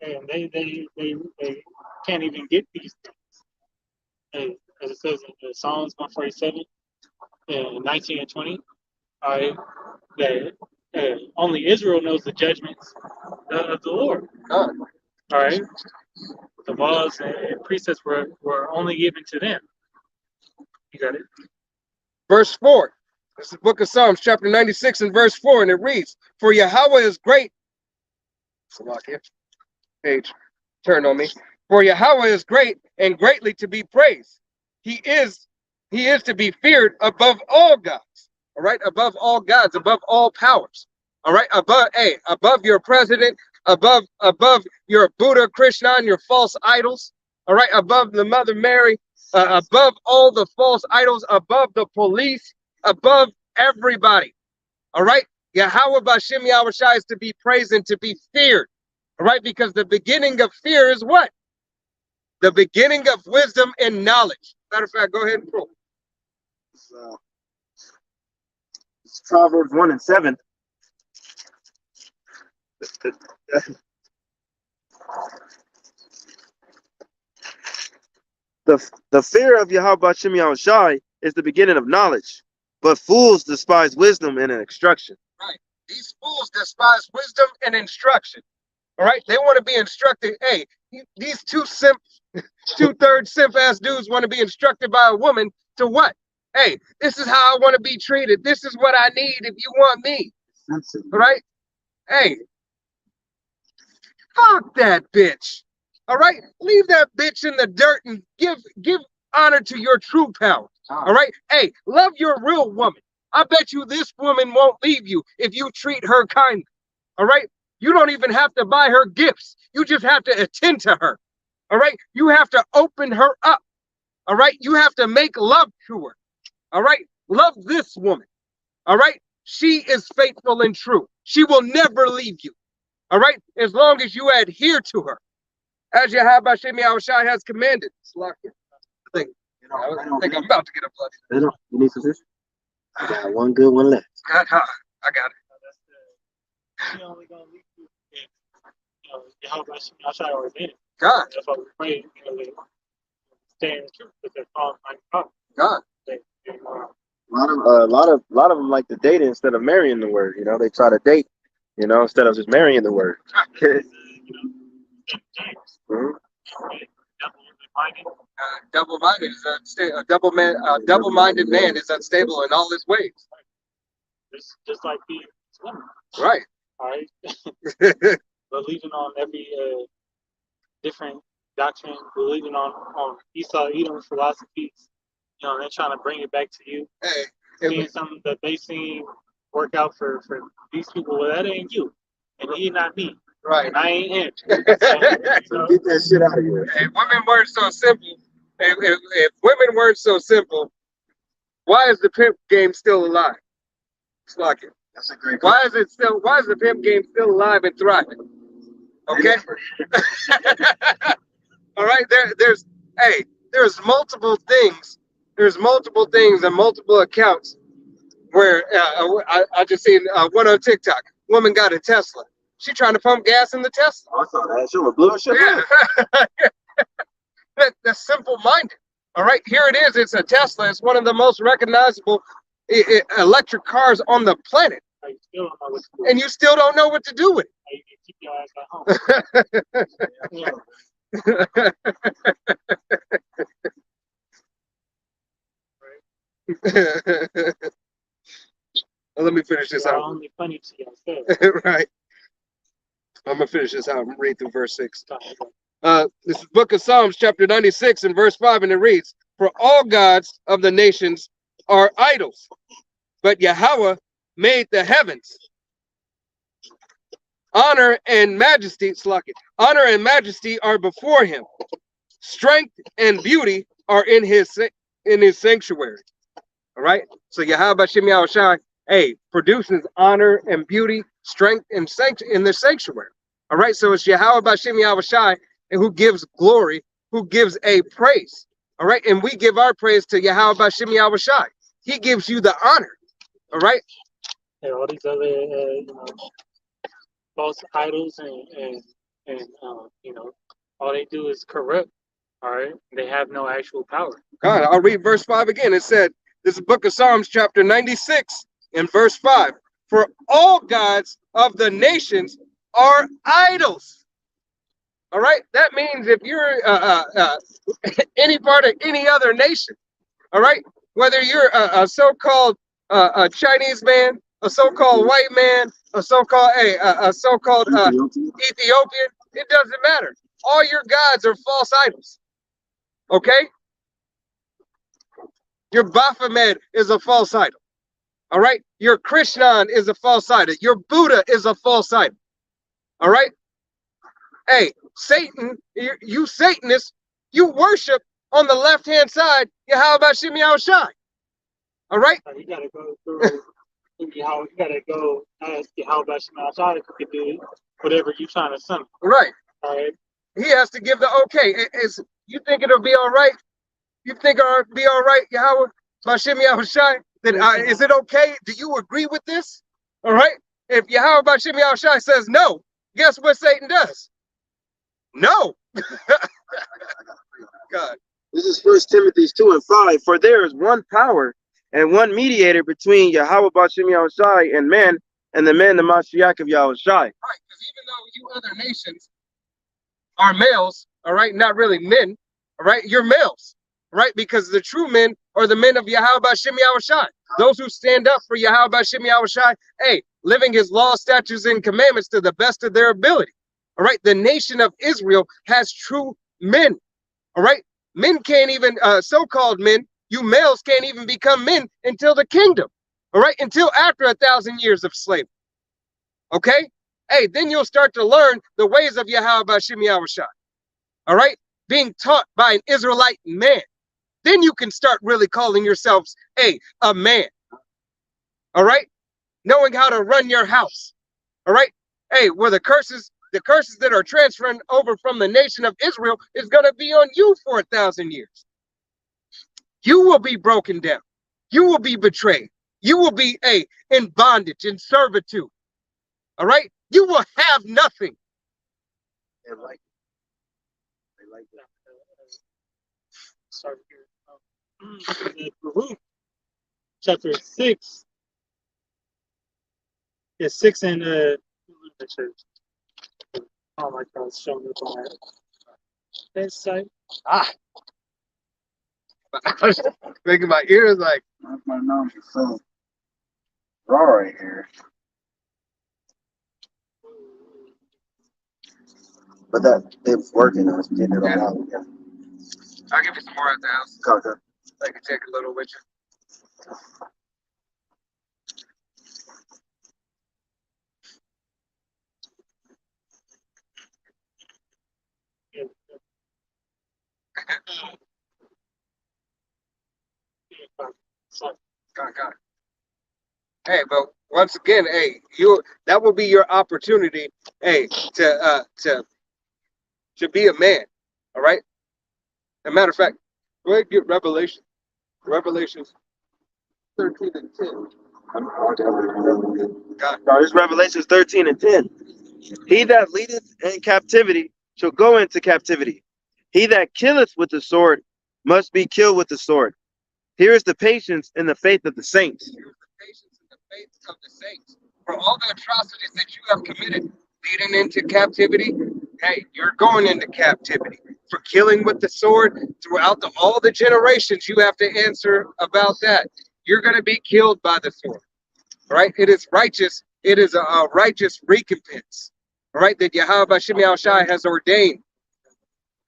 And they can't even get these things. And as it says in Psalms 147, 19 and 20, all right, that only Israel knows the judgments of the Lord. God. All right. The laws and precepts were only given to them. You got it? Verse 4. This is the book of Psalms, chapter 96, and verse 4, and it reads, "For Yahweh is great." Salakia. Page turn on me. "For Yahweh is great and greatly to be praised. He is to be feared above all gods." All right, above all gods, above all powers. All right, above your president, above your Buddha, Krishna, and your false idols. All right, above the Mother Mary, above all the false idols, above the police, above everybody. All right, Yahweh Bashim Yahushai is to be praised and to be feared. All right, because the beginning of fear is what? The beginning of wisdom and knowledge. Matter of fact, go ahead and prove. It's Proverbs 1 and 7. The fear of Yahweh Shimei Shai is the beginning of knowledge, but fools despise wisdom and instruction. Right. These fools despise wisdom and instruction. All right. They want to be instructed. Hey, these two-thirds simp ass dudes want to be instructed by a woman to what? Hey, this is how I want to be treated. This is what I need if you want me. All right. Hey, fuck that bitch. All right. Leave that bitch in the dirt and give honor to your true power. All right. Hey, love your real woman. I bet you this woman won't leave you if you treat her kindly. All right. You don't even have to buy her gifts. You just have to attend to her. All right. You have to open her up. All right. You have to make love to her. All right. Love this woman. All right. She is faithful and true. She will never leave you. All right. As long as you adhere to her. As Yahweh Shimei Shai has commanded. I think I'm about to get a bloody. You need some tissue? I got one good one left. I got it. He only gonna lead you if Yahweh Shai ordained it. God, That's why we pray, they stay in the truth because they're falling like God. God. A lot of them like to date instead of marrying the word. They try to date, instead of just marrying the word. Mhm. Double-minded is unstable. Double-minded man is unstable in all his ways. Just like the women, Right. all right? Believing on every different doctrine, believing on Esau Edom philosophies, they're trying to bring it back to you. Hey, Seeing something that they seen work out for these people, well, that ain't you, and he not me, right. and I ain't him. Get that shit out of here. If women weren't so simple, if women weren't so simple, why is the pimp game still alive? It's like it. That's a great Why is the pimp game still alive and thriving? Okay. All right. There's multiple things. There's multiple things and multiple accounts where I just seen one on TikTok. Woman got a Tesla. She trying to pump gas in the Tesla. I saw that. She was blue shit. Yeah. That's simple-minded. All right. Here it is. It's a Tesla. It's one of the most recognizable electric cars on the planet. And you still don't know what to do with You keep your ass at home. it. Let me finish this You're out. only funny to yourself. Right. I'm gonna finish this out. I'm gonna read through verse 6. This is Book of Psalms, chapter 96, and verse 5, and it reads, "For all gods of the nations are idols, but Yahweh made the heavens. Honor and majesty are before him. Strength and beauty are in his sanctuary." All right. So Yahweh Shem Yahushai, produces honor and beauty, strength and in the sanctuary. All right. So it's Yahweh Shem Yahushai who gives glory, who gives a praise. All right. And we give our praise to Yahweh Shem Yahushai. He gives you the honor. All right. And all these other false idols and all they do is corrupt. All right, they have no actual power. God, I'll read verse 5 again. It said, this is Book of Psalms, chapter 96, and verse 5. "For all gods of the nations are idols." All right, that means if you're any part of any other nation, all right, whether you're a so-called a Chinese man, a so-called white man, a so-called Ethiopian, it doesn't matter. All your gods are false idols. Okay? Your Baphomet is a false idol. All right? Your Krishnan is a false idol. Your Buddha is a false idol. All right? Hey, Satan, you Satanists, you worship on the left-hand side, Yahweh Shem Yahushai. All right? You gotta go through you gotta go ask Yahweh Shem Yahushai if you can do whatever you're trying to summon. Right. All right. He has to give the okay. You think it'll be all right? You think it'll be all right, Yahweh Bashem Yahushai? Then is it okay? Do you agree with this? All right. If Yahweh Bashem Yahushai says no, guess what Satan does? No. God. This is 1 Timothy 2 and 5. "For there is one power and one mediator between Yahweh Bashem Yahushai and men, and the man, the Mashiach of Yahushai." Right. Because even though you other nations are males, all right, not really men, all right, you're males, right? Because the true men are the men of Yahweh Shem Yahushai. Those who stand up for Yahweh Shem Yahushai, living his law, statutes, and commandments to the best of their ability. All right, the nation of Israel has true men. All right, men can't even, so-called men, you males can't even become men until the kingdom. All right, until after 1,000 years of slavery. Okay? Then you'll start to learn the ways of Yahweh Shem Yahushai. All right? Being taught by an Israelite man. Then you can start really calling yourselves, a man. All right? Knowing how to run your house. All right? Where the curses that are transferring over from the nation of Israel is going to be on you for 1,000 years. You will be broken down. You will be betrayed. You will be, in bondage, in servitude. All right? You will have nothing. And like, they like that. Start here. Baruch, chapter 6. Yeah, 6 and oh my God, it's showing up on that site. Making my ears like, That's my number. So raw right here. But that it's working. I was getting it all out. Yeah. I'll give you some more at the house. Okay. I can take a little with you. Got it. Hey, but once again, hey, that will be your opportunity, hey, to be a man. All right. As a matter of fact, go ahead and get Revelations 13 and 10. God. No, this is Revelations 13 and 10. He that leadeth in captivity shall go into captivity. He that killeth with the sword must be killed with the sword. Here is the patience and the faith of the saints. Here's the patience and the faith of the saints. For all the atrocities that you have committed leading into captivity, hey, you're going into captivity. For killing with the sword throughout all the generations, you have to answer about that. You're going to be killed by the sword. All right? It is righteous. It is a righteous recompense. All right? That Yahweh Bashim Yahushai has ordained.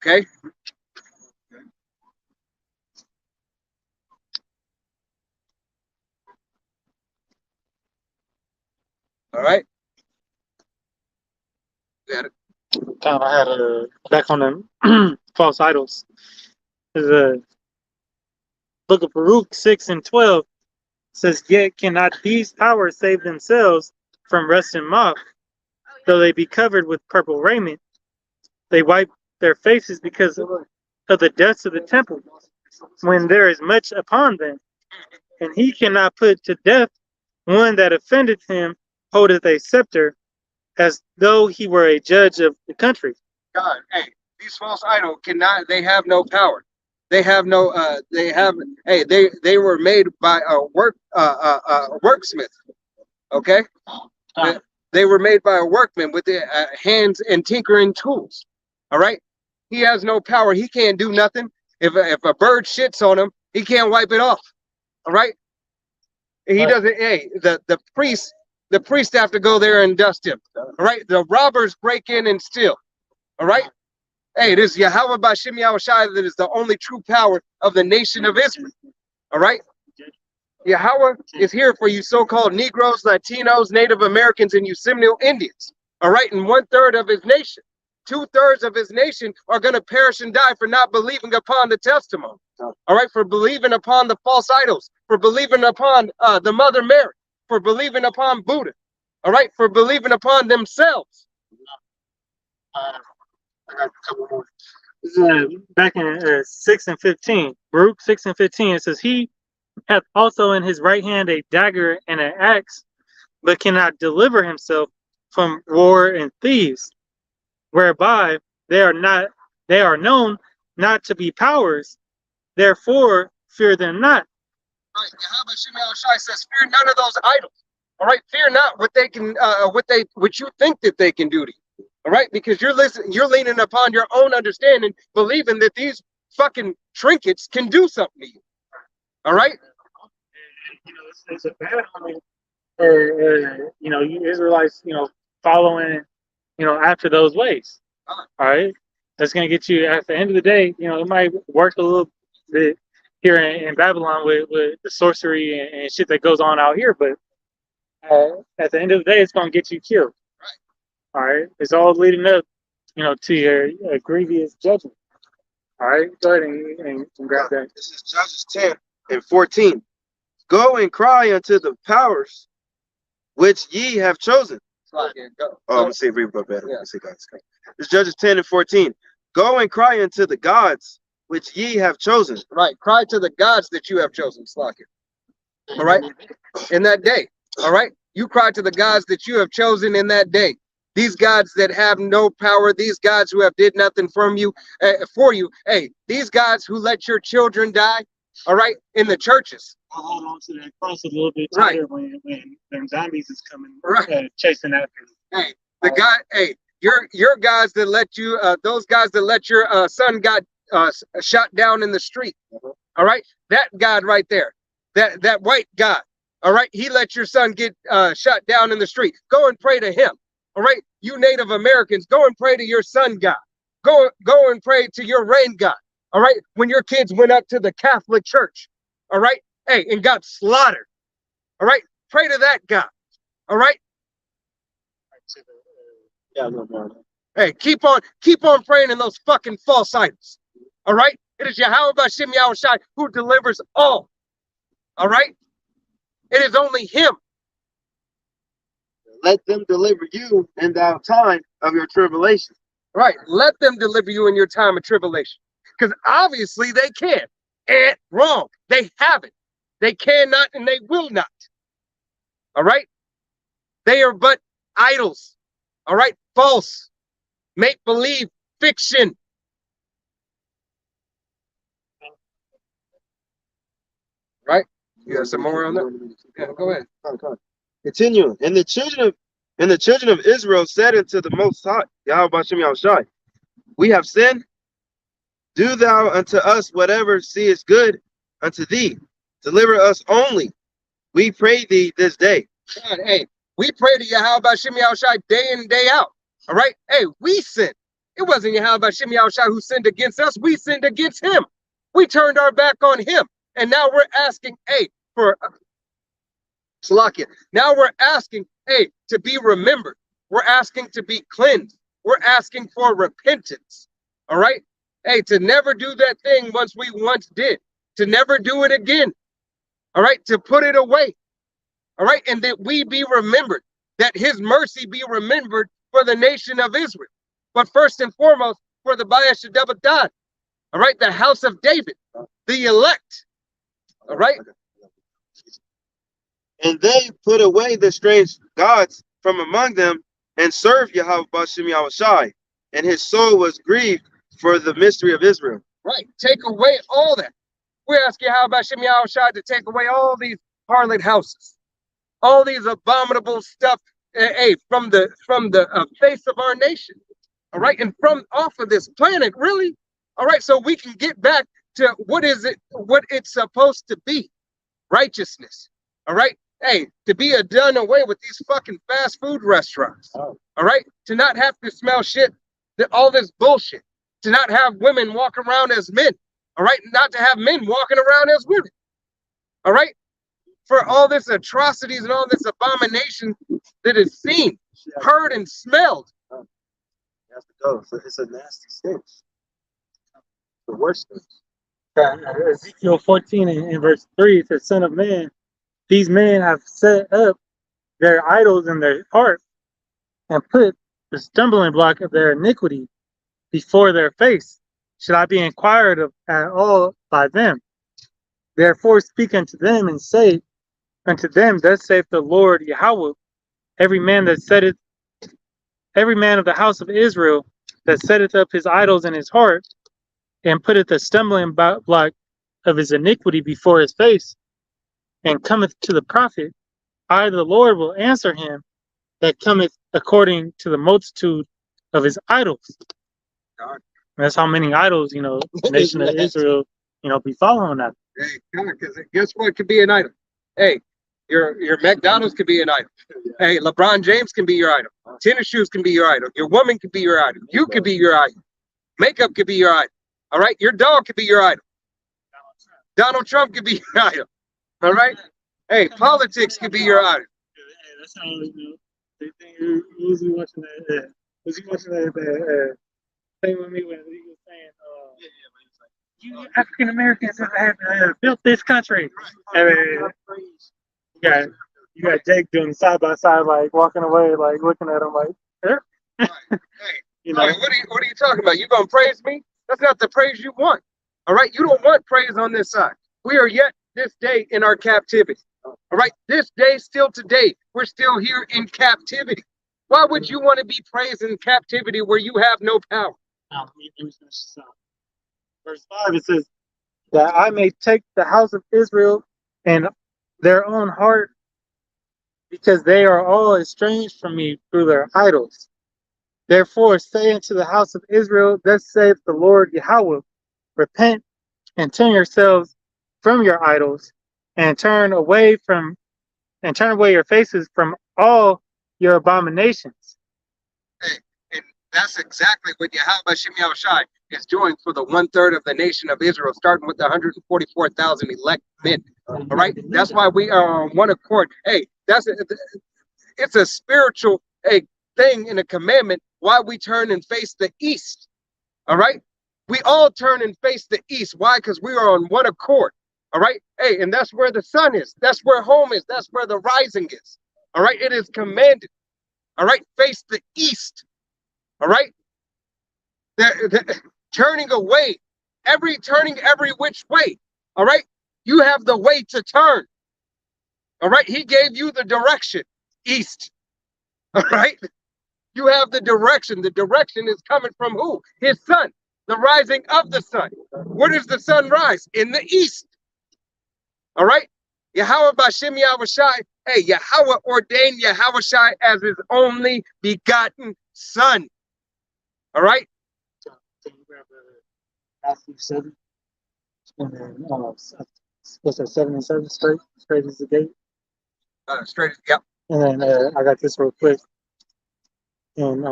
Okay? All right? Got it. Kind of had a back on the false idols. There's a book of Baruch 6 and 12 says, "Yet cannot these powers save themselves from rust and moth, though they be covered with purple raiment. They wipe their faces because of the dust of the temple, when there is much upon them. And he cannot put to death one that offended him, holdeth a scepter, as though he were a judge of the country." God, hey, these false idols they have no power. They have no, they were made by a worksmith. Okay? They were made by a workman with their hands and tinkering tools. All right? He has no power. He can't do nothing. If a bird shits on him, he can't wipe it off. All right? He doesn't, hey, the priest have to go there and dust him. All right? The robbers break in and steal. All right? Hey, it is Yahweh Bashim Yahushai that is the only true power of the nation of Israel. All right? Yahweh is here for you so-called Negroes, Latinos, Native Americans, and you Seminole Indians. All right? And 1/3 of his nation. 2/3 of his nation are going to perish and die for not believing upon the testimony. All right? For believing upon the false idols. For believing upon the Mother Mary. For believing upon Buddha. All right? For believing upon themselves. I got a couple more. This is back in 6 and 15. Baruch 6 and 15. It says, "He hath also in his right hand a dagger and an axe, but cannot deliver himself from war and thieves, whereby they are known not to be powers. Therefore, fear them not." Right. Yahweh Shemel Shai says, fear none of those idols. All right, fear not what they can, what you think that they can do to you. All right, because you're leaning upon your own understanding, believing that these fucking trinkets can do something to you. All right. You know, it's a battle for you Israelites, following, after those ways. All right, that's gonna get you at the end of the day. It might work a little bit here in Babylon with the sorcery and shit that goes on out here, but at the end of the day, it's gonna get you killed. All right, it's all leading up, to your grievous judgment. All right, go ahead and grab that. This is Judges 10 and 14. "Go and cry unto the powers which ye have chosen." Go. Oh, I'm gonna say read better. Yeah. This is Judges 10 and 14. "Go and cry unto the gods which ye have chosen." Right, cry to the gods that you have chosen, Slack it. All right, in that day. All right, you cry to the gods that you have chosen in that day. these gods that have no power, these gods who have did nothing for you, hey, these gods who let your children die, all right, in the churches. I'll hold on to that cross a little bit Right. tighter when them zombies is coming, Right. chasing after you. Hey, the guy, hey, your guys that let you, those guys that let your son got shot down in the street. All right, that God right there, that white God. All right, he let your son get shot down in the street. Go and pray to him. All right, you Native Americans, go and pray to your sun God. Go and pray to your rain God. All right, when your kids went up to the Catholic Church. All right, hey, and got slaughtered. All right, pray to that God. All right. Yeah, no more. Hey, keep on praying in those fucking false idols. All right? It is Yahweh Bashem Yahushai who delivers all. All right? It is only him. Let them deliver you in the time of your tribulation. Right. Let them deliver you in your time of tribulation. Because obviously they can. And wrong. They haven't. They cannot and they will not. All right? They are but idols. All right? False. Make believe. Fiction. Right? You got some more on that? Yeah, go ahead. Continue. And the children of Israel said unto the Most High, Yahweh Bashem Yahushai, we have sinned. Do thou unto us whatever seest good unto thee. Deliver us only. We pray thee this day. God, hey, we pray to Yahweh Bashem Yahushai day in and day out. All right? Hey, we sinned. It wasn't Yahweh Bashem Yahushai who sinned against us. We sinned against him. We turned our back on him. And now we're asking, hey, for Salakia. Now we're asking, hey, to be remembered. We're asking to be cleansed. We're asking for repentance. All right? Hey, to never do that thing once we once did. To never do it again. All right? To put it away. All right? And that we be remembered. That his mercy be remembered for the nation of Israel. But first and foremost, for the Bayah Shadabadan. All right? The house of David. The elect. All right? And they put away the strange gods from among them and served Yahweh Bashem Yahushai. And his soul was grieved for the mystery of Israel. Right. Take away all that. We're asking how about Shem Yahushai to take away all these harlot houses, all these abominable stuff, hey, from the face of our nation. All right, and from off of this planet, really. All right, so we can get back to what it's supposed to be, righteousness. All right, hey, to be done away with these fucking fast food restaurants. All right, to not have to smell shit, all this bullshit. To not have women walk around as men, all right? Not to have men walking around as women, all right? For all this atrocities and all this abomination that is seen, heard, and smelled. Has to go. It's a nasty stench. The worst stench. Ezekiel 14 in verse 3, it says, Son of man, these men have set up their idols in their heart and put the stumbling block of their iniquity before their face. Should I be inquired of at all by them? Therefore speak unto them and say unto them, thus saith the Lord Yahweh, every man of the house of Israel that setteth up his idols in his heart and putteth the stumbling block of his iniquity before his face and cometh to the prophet, I the Lord will answer him that cometh according to the multitude of his idols. God. That's how many idols, the nation of Israel, be following that. Hey, because guess what could be an idol? Hey, your McDonald's could be an idol. Hey, LeBron James can be your idol. Tennis shoes can be your idol. Your woman could be your idol. You could be your idol. Makeup could be your idol. All right, your dog could be your idol. Donald Trump could be your idol. All right. Hey, politics could be your idol. That's how they think. Was he watching that? Was he watching that? Thing with me when he was saying, you African Americans have built this country. And you got Jake doing side by side, like walking away, like looking at him, like, Right. Hey, what are you talking about? You gonna praise me? That's not the praise you want. All right, you don't want praise on this side. We are yet this day in our captivity. All right, this day, still today, we're still here in captivity. Why would you want to be praised in captivity where you have no power? Now, let me finish this up. Verse 5, it says, that I may take the house of Israel and their own heart, because they are all estranged from me through their idols. Therefore, say unto the house of Israel, thus saith the Lord Yahweh, repent and turn yourselves from your idols, and turn away your faces from all your abominations. Hey, and that's exactly what Yahweh Shem Shai is doing for the 1/3 of the nation of Israel, starting with the 144,000 elect men. All right, that's why we are on one accord. Hey, it's a spiritual thing and a commandment. Why we turn and face the east. All right, we all turn and face the east. Why? Because we are on one accord. All right, hey, and that's where the sun is. That's where home is. That's where the rising is. All right, it is commanded. All right, face the east. All right, turning away, turning every which way. All right, you have the way to turn. All right, he gave you the direction, east. All right, you have the direction. The direction is coming from who? His son, the rising of the sun. Where does the sun rise? In the east. All right, Yahweh Bashem Yahushai. Hey, Yahweh ordained Yahushai as his only begotten son. All right. Can you grab Matthew 7? And then, what's that, 7 and 7? Straight as the gate. Straight. Yep. And then I got this real quick. And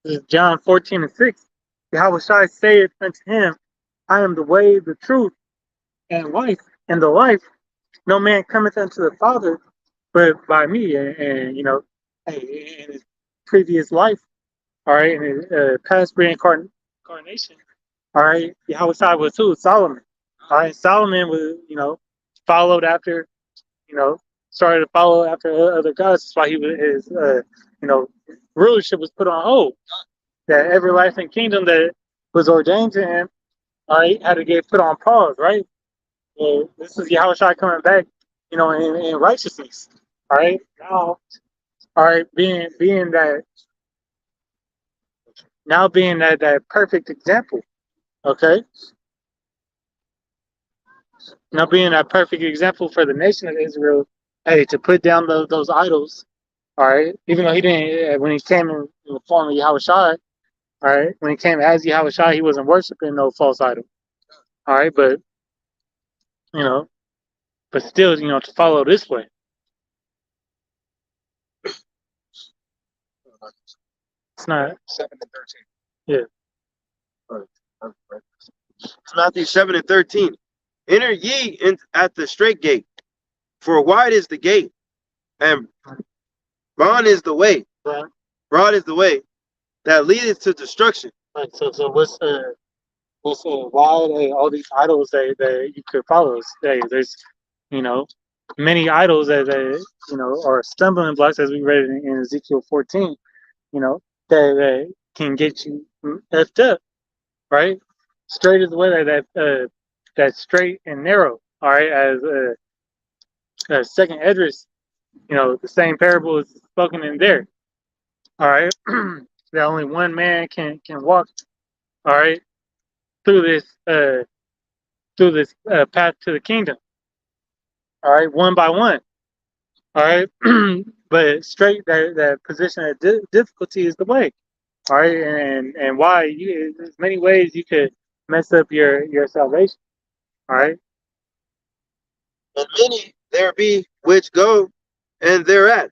this is John 14 and 6. Yahushua saith unto him, I am the way, the truth, and life. And the life, no man cometh unto the Father, but by me. And you know, in his previous life, all right, in his past reincarnation, all right, Yahushua was who? Solomon. All right, Solomon was, followed after, started to follow after other gods. That's why his rulership was put on hold. That everlasting kingdom that was ordained to him, all right, had to get put on pause, right? Well, this is Yahushua coming back, in righteousness. All right, now, all right, being that perfect example. Okay, now being that perfect example for the nation of Israel, hey, to put down those idols. All right, even though he didn't, when he came in the form of Yahushua, all right, when he came as Yahushua, he wasn't worshiping no false idol. All right, but still, to follow this way. It's not 7 and 13. Yeah. It's Matthew 7 and 13. Enter ye in at the straight gate, for wide is the gate, and broad is the way. Right. Broad is the way that leadeth to destruction. Right. So what's why all these idols that you could follow? There's many idols that are stumbling blocks, as we read in Ezekiel 14. That can get you effed up. Right. Straight is the way that's straight and narrow. All right. As second Esdras, the same parable is spoken in there. All right. That only one man can walk. All right. Through this path to the kingdom. All right, one by one. All right, but straight that position of difficulty is the way. All right, and why there's many ways you could mess up your salvation. All right, And many there be which go and thereat,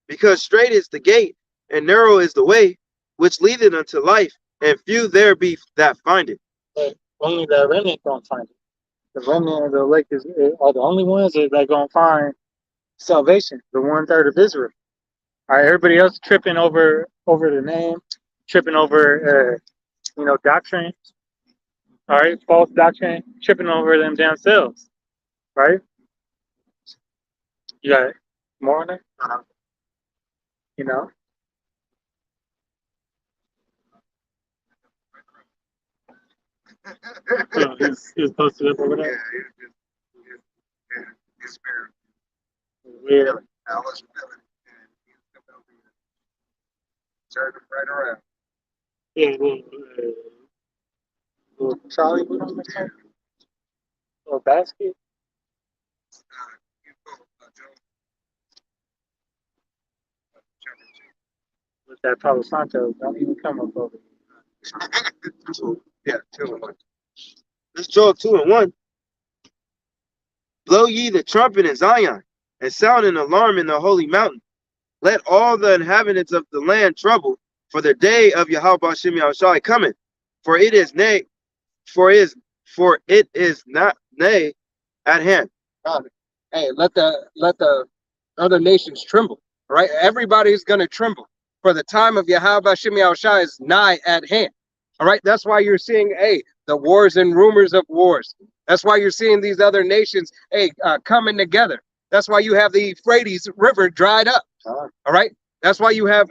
because straight is the gate, and narrow is the way which leadeth unto life, and few there be that find it. but only the remnant gonna find it. The remnant of the elect are the only ones that gonna find salvation. The 1/3 of Israel. All right, everybody else tripping over the name, tripping over doctrine. All right, false doctrine, tripping over them damn selves. Right? You got more on it? You know? So he's posted up over there. His spirit. Weird. Alice Miller. Yeah, little trolley with him or something? Little basket? You go, Joe, chapter With that Palo Santo, don't even come up over here. 2. yeah, 2:1. This Joel 2:1. Blow ye the trumpet in Zion, and sound an alarm in the holy mountain. Let all the inhabitants of the land trouble, for the day of Yahweh Hashem Yahushai cometh. For it is it is not nay at hand. Hey, let the other nations tremble. All right, everybody's gonna tremble, for the time of Yahweh Hashem Yahushai is nigh at hand. All right, that's why you're seeing the wars and rumors of wars. That's why you're seeing these other nations coming together. That's why you have the Euphrates River dried up. All right, that's why you have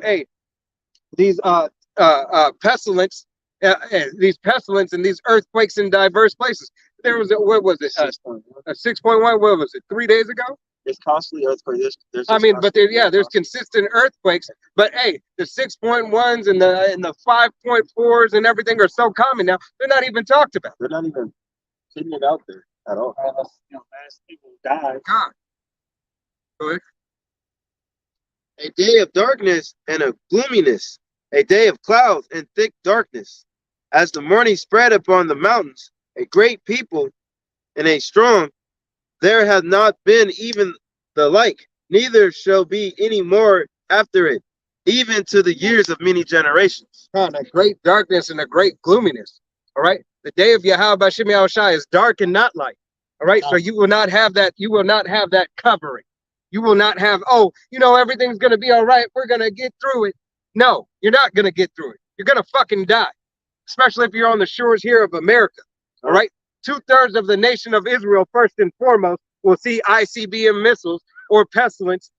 these pestilence, these pestilence and these earthquakes in diverse places. There was what was it? A 6.1. What was it? 3 days ago? There's constantly earthquakes. I mean, but there's consistent earthquakes. But the 6.1s and the 5.4s and everything are so common now. They're not even talked about. They're not even putting it out there at all. Mass people die. God. Go ahead. A day of darkness and of gloominess, a day of clouds and thick darkness. As the morning spread upon the mountains, a great people and a strong, there hath not been even the like, neither shall be any more after it, even to the years of many generations. God, a great darkness and a great gloominess. All right. The day of Yahweh Hashem Yahushai is dark and not light. All right. So you will not have that. You will not have that covering. You will not have, everything's going to be all right. We're going to get through it. No, you're not going to get through it. You're going to fucking die, especially if you're on the shores here of America. All right. 2/3 of the nation of Israel, first and foremost, will see ICBM missiles or pestilence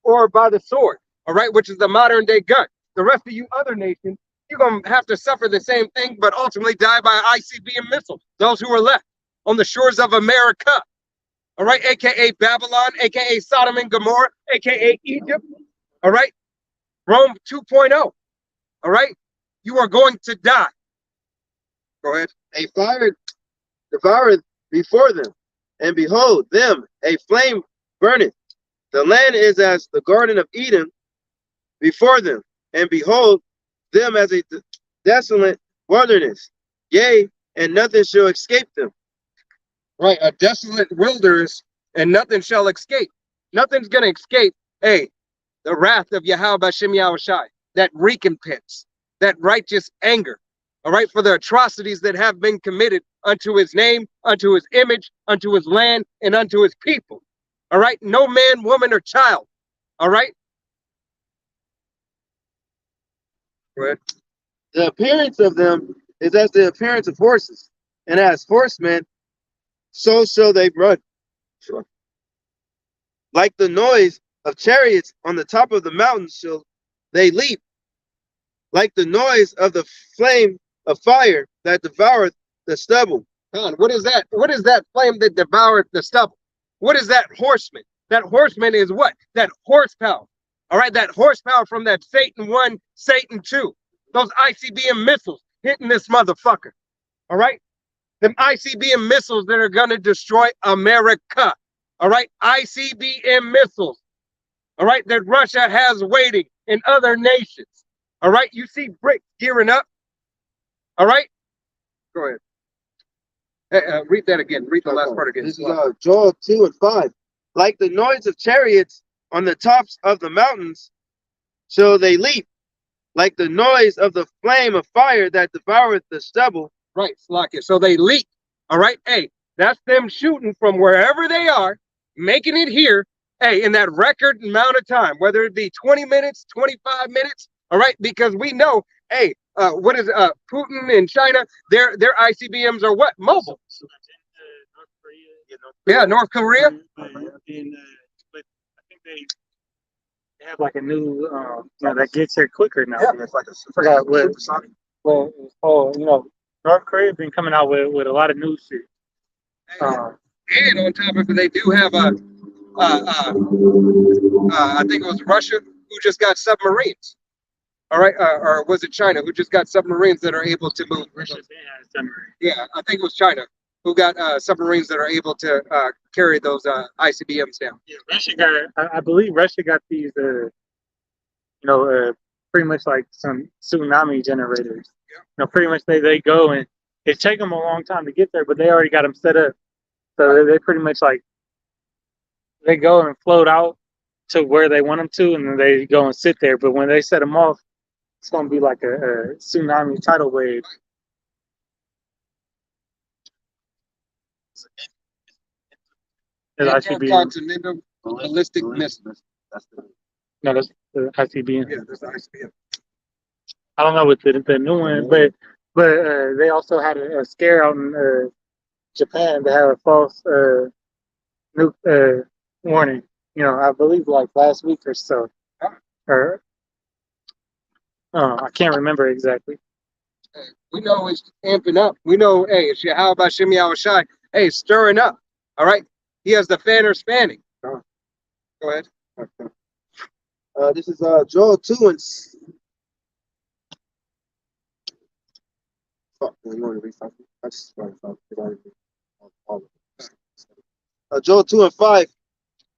or by the sword. All right. Which is the modern day gun. The rest of you other nations, you're going to have to suffer the same thing, but ultimately die by ICBM missiles. Those who are left on the shores of America. All right, aka Babylon, aka Sodom and Gomorrah, aka Egypt. All right, Rome 2.0. All right, you are going to die. Go ahead. A fire devoureth before them, and behold, them a flame burneth. The land is as the garden of Eden before them, and behold, them as a desolate wilderness. Yea, and nothing shall escape them. Right, a desolate wilderness, and nothing shall escape. Nothing's going to escape, the wrath of Yahweh Hashem Yahushai, that recompense, that righteous anger, all right, for the atrocities that have been committed unto his name, unto his image, unto his land, and unto his people. All right, no man, woman, or child. All right. Go ahead. The appearance of them is as the appearance of horses, and as horsemen, so shall they run. Sure. Like the noise of chariots on the top of the mountains shall they leap. Like the noise of the flame of fire that devoureth the stubble. God, what is that? What is that flame that devoureth the stubble? What is that horseman? That horseman is what? That horsepower. All right, that horsepower from that Satan 1, Satan 2. Those ICBM missiles hitting this motherfucker. All right? Them ICBM missiles that are going to destroy America. All right? ICBM missiles. All right? That Russia has waiting in other nations. All right? You see BRICS gearing up. All right? Go ahead. Hey, read that again. Read the last part again. This is Joel 2:5. Like the noise of chariots on the tops of the mountains, so they leap. Like the noise of the flame of fire that devoureth the stubble. Right, Slakia. So they leap. All right. Hey, that's them shooting from wherever they are, making it here. Hey, in that record amount of time, whether it be 20 minutes, 25 minutes. All right, because we know, what is Putin and China? Their ICBMs are what? Mobile. Yeah, North Korea. But I think they have like a new, that gets here quicker now. Yeah. It's like a I forgot what. supersonic. Well, North Korea been coming out with a lot of new shit. And on top of it, they do have I think it was Russia who just got submarines. All right, or was it China who just got submarines that are able to move? Russia has submarine. Yeah, I think it was China who got submarines that are able to carry those ICBMs down. Yeah, Russia got. I believe Russia got these. Pretty much like some tsunami generators. Yeah. Pretty much they go and it take them a long time to get there, but they already got them set up. So they pretty much like they go and float out to where they want them to, and then they go and sit there. But when they set them off, it's going to be like a tsunami tidal wave. That's ICBM. Intercontinental ballistic missile. No, that's the ICBM. Yeah, that's the ICBM. I don't know what the new one, but they also had a scare out in Japan. They had a false nuke warning. I believe like last week or so, or I can't remember exactly. Hey, we know it's amping up. We know, hey, it's Yahweh Bashim Yahushai. Hey, stirring up. All right, he has the fanner spanning. Go ahead. This is Joel 2 and Joel 2 and 5.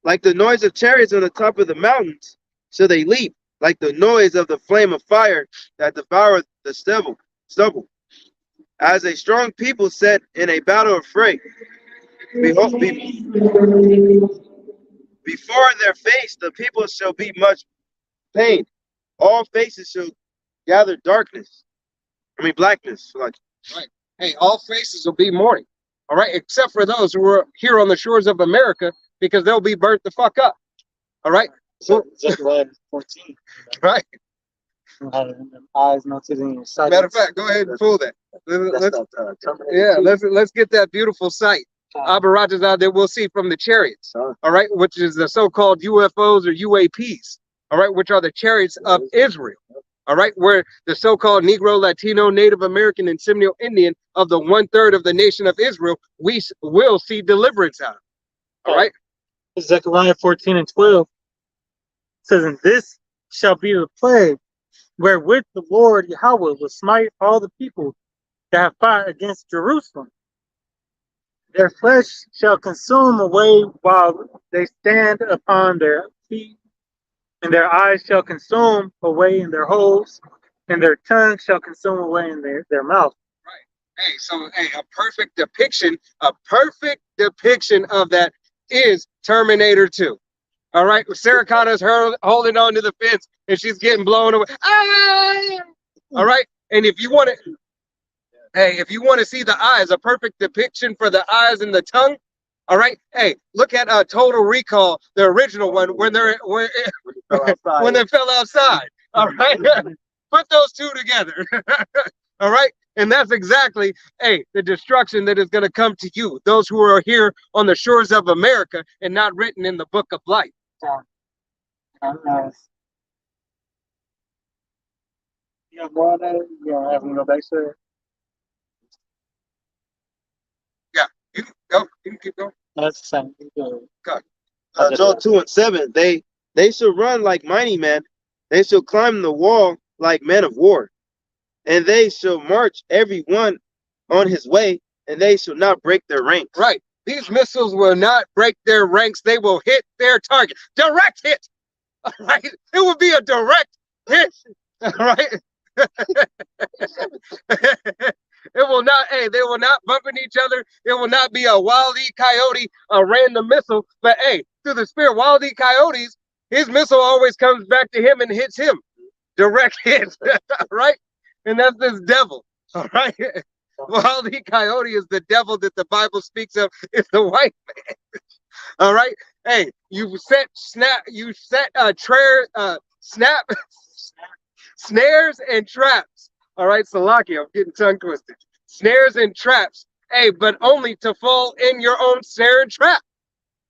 Like the noise of chariots on the top of the mountains, so they leap, like the noise of the flame of fire that devoureth the stubble. As a strong people set in a battle of fray. Behold, before their face the people shall be much pain. All faces shall gather blackness. Like, right. Hey, all faces will be mourning. All right, except for those who are here on the shores of America, because they'll be burnt the fuck up. All right. So Zechariah 14. Right. Eyes melted in your sight. Matter of fact, go ahead and pull that. Let's get that beautiful sight. Apparatus out there we'll see from the chariots. All right, which is the so-called UFOs or UAPs. All right, which are the chariots of Israel. All right, where the so-called Negro, Latino, Native American, and Seminole Indian of the 1/3 of the nation of Israel, we will see deliverance out of. All right. Zechariah 14 and 12 says, and this shall be the plague wherewith the Lord Yahweh will smite all the people that have fought against Jerusalem. Their flesh shall consume away while they stand upon their feet, and their eyes shall consume away in their holes, and their tongue shall consume away in their mouth. Right. Hey, so a perfect depiction of that is Terminator 2. All right, Sarah Connor's holding on to the fence and she's getting blown away. Ah! All right, and if you want to see the eyes, a perfect depiction for the eyes and the tongue. All right, hey, look at Total Recall, the original one, when they fell outside. All right, put those two together. All right. And that's exactly, the destruction that is going to come to you, those who are here on the shores of America and not written in the book of life. You got more on that? You don't have to go back to it? Yeah, you can go. You can keep going. That's the same. Joel 2 and 7. They shall run like mighty men. They shall climb the wall like men of war. And they shall march every one on his way, and they shall not break their ranks. Right. These missiles will not break their ranks. They will hit their target. Direct hit. All right. It will be a direct hit. All right. It will not, they will not bump into each other. It will not be a Wile E. Coyote, a random missile. But through the spirit, Wile E. Coyotes, his missile always comes back to him and hits him. Direct hit. Right? And that's this devil, all right? Wile E. Coyote is the devil that the Bible speaks of. It's the white man, all right? Hey, you set snares and traps, all right? Salaki, I'm getting tongue twisted. Snares and traps, but only to fall in your own snare and trap,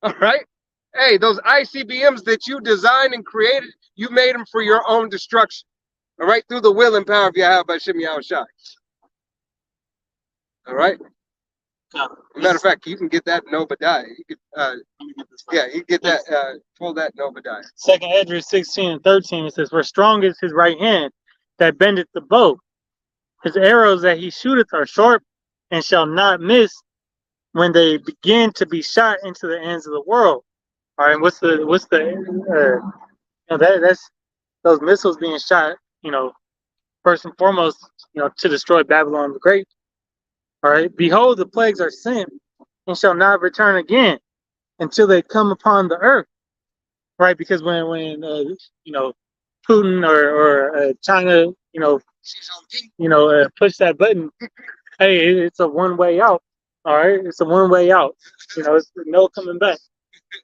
all right? Hey, those ICBMs that you designed and created, you made them for your own destruction. All right, through the will and power of Yahweh Bashim Yahushai. All right. Matter of fact, you can get that in Obadiah. You could, you can get that. Pull that in Obadiah. 2 Esdras 16 and 13. It says, "For strong is his right hand, that bendeth the bow. His arrows that he shooteth are sharp, and shall not miss when they begin to be shot into the ends of the world. All right, what's the that's those missiles being shot, first and foremost, to destroy Babylon the Great. All right, behold, the plagues are sent and shall not return again until they come upon the earth. Right, because when Putin or China, push that button, hey, it's a one way out. All right, it's a one way out. It's no coming back.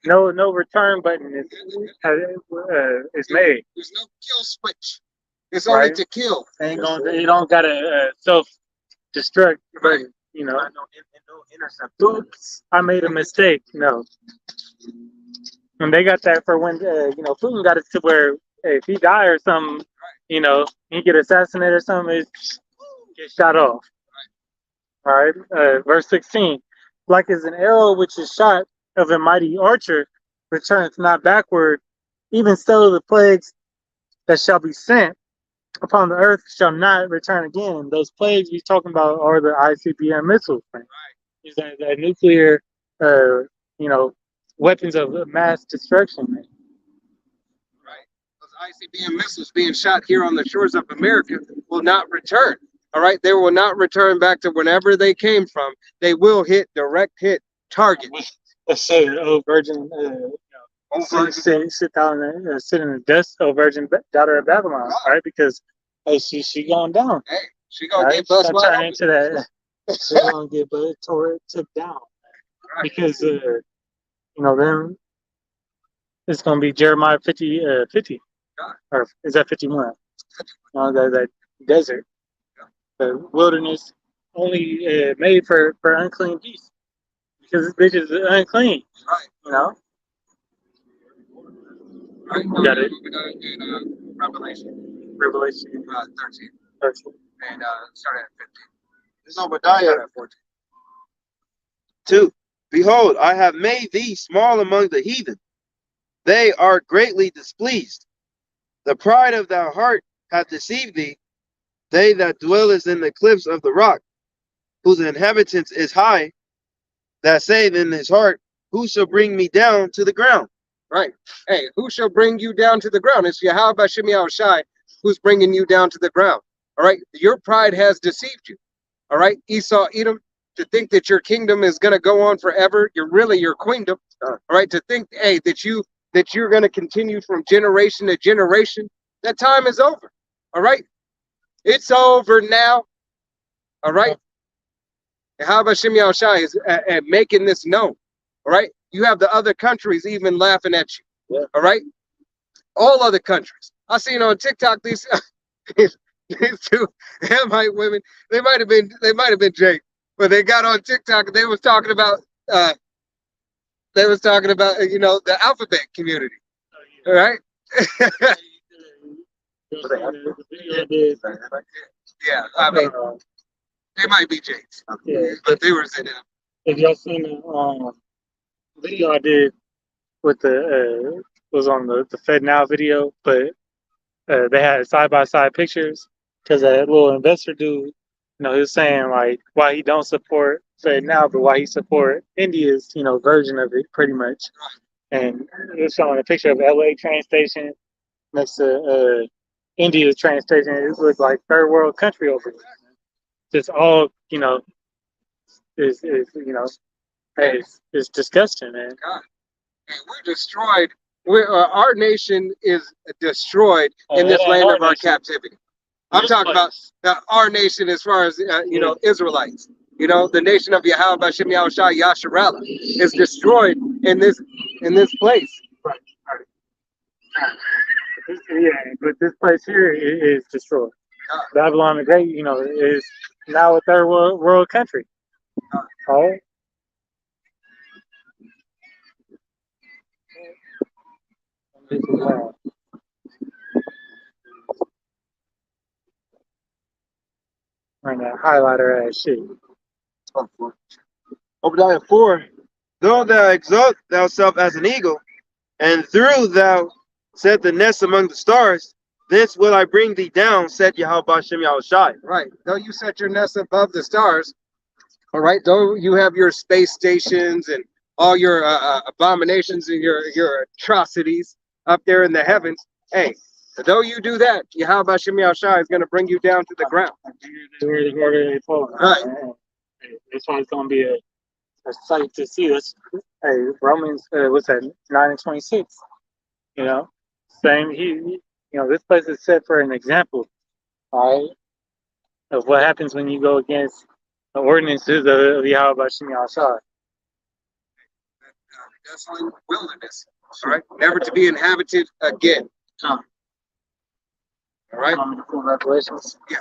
No return button is made. There's no kill switch. It's only Right. to kill. You don't got a self destruct button. No intercept. Oops, I made a mistake. No. And they got that for when Putin got it to where if he die or something, he get assassinated or something, it get shot off. All right, verse 16, like as an arrow which is shot of a mighty archer returneth not backward, even so the plagues that shall be sent upon the earth shall not return again. Those plagues we're talking about are the ICBM missiles. Right. Is that nuclear, weapons of mass destruction. Man. Right. Those ICBM missiles being shot here on the shores of America will not return. All right. They will not return back to whenever they came from. They will direct hit target. Let's say, oh, Virgin, sit down and sit in the dust, oh, Virgin daughter of Babylon, right? Because hey, she going down. Hey, she gonna get bust wide open. Into that. She gonna get took down. Right. Because then it's gonna be Jeremiah 50, or is that 51? That desert, the wilderness, only made for unclean beasts, because this bitch is unclean. Right. Right. Got it. In Revelation. 13. And start at 15. This is Obadiah 14. 2. Behold, I have made thee small among the heathen. They are greatly displeased. The pride of thy heart hath deceived thee. They that dwellest in the cliffs of the rock, whose inhabitants is high, that saith in his heart, who shall bring me down to the ground? Right. Hey, who shall bring you down to the ground? It's Yahweh Bashim Yahushai who's bringing you down to the ground. All right. Your pride has deceived you. All right. Esau, Edom, to think that your kingdom is going to go on forever. You're really your queendom. All right. To think, hey, that you're going to continue from generation to generation. That time is over. All right. It's over now. All right. Yahweh Bashim Yahushai is making this known. All right. You have the other countries even laughing at you. Yeah. All right. All other countries. I seen on TikTok these two Hamite women. They might have been Jake, but they got on TikTok and they was talking about the alphabet community. All right. Yeah, I mean they might be Jakes. Yeah. But they were saying that. Have y'all seen the video I did with was on the Fed Now video, but they had side-by-side pictures because that little investor dude, he was saying like why he don't support Fed Now, but why he support India's, version of it pretty much. And it was showing a picture of LA train station next to India's train station. It looked like third world country over there. Just all, it's disgusting, man. God. And we're destroyed. Our nation is destroyed in this land of our captivity. I'm talking about our nation as far as, Israelites. The nation of Yahweh Bashim Yahushai Yasharallah is destroyed in this place. Right. But this place here is destroyed. God. Babylon the Great, is now a third world country. All right. Right now, highlighter ass shit. Obadiah 4. Though thou exalt thyself as an eagle, and through thou set the nest among the stars, Thence will I bring thee down, said Yahweh Bashem Yahushai. Right. Though you set your nest above the stars, all right. Though you have your space stations and all your abominations and your atrocities up there in the heavens, hey, though you do that, Yahweh Shem Yahushai is going to bring you down to the ground. Right. That's why it's going to be a sight to see. That's hey, Romans, what's that, 9:26? You know, same. This place is set for an example, all right, of what happens when you go against the ordinances of Yahweh Bashem Yahushai. Desolate wilderness, all right, never to be inhabited again. All right. Revelations. Yeah.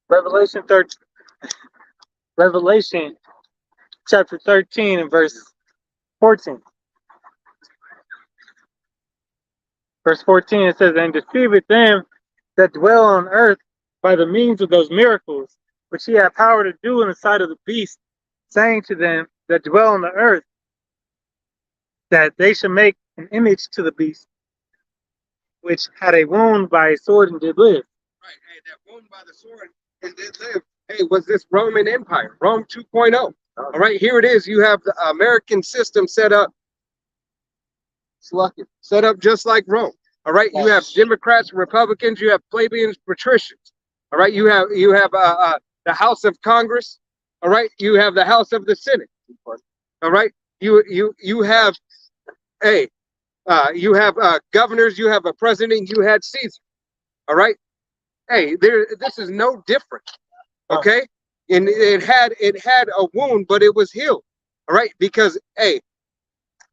Revelation chapter 13 and verse 14. Verse 14, it says, and deceiveth them that dwell on earth by the means of those miracles, which he had power to do in the sight of the beast, saying to them that dwell on the earth, that they should make an image to the beast, which had a wound by a sword and did live. Right. Hey, that wound by the sword and did live. Hey, was this Roman Empire, Rome 2.0? All right, here it is. You have the American system set up. Set up just like Rome. All right, you have Democrats, Republicans, you have plebeians, patricians. All right, you have the House of Congress. All right, you have the House of the Senate. All right, you have you have governors, you have a president, you had Caesar. All right, hey, this is no different. Okay, and it had a wound, but it was healed. All right, because hey,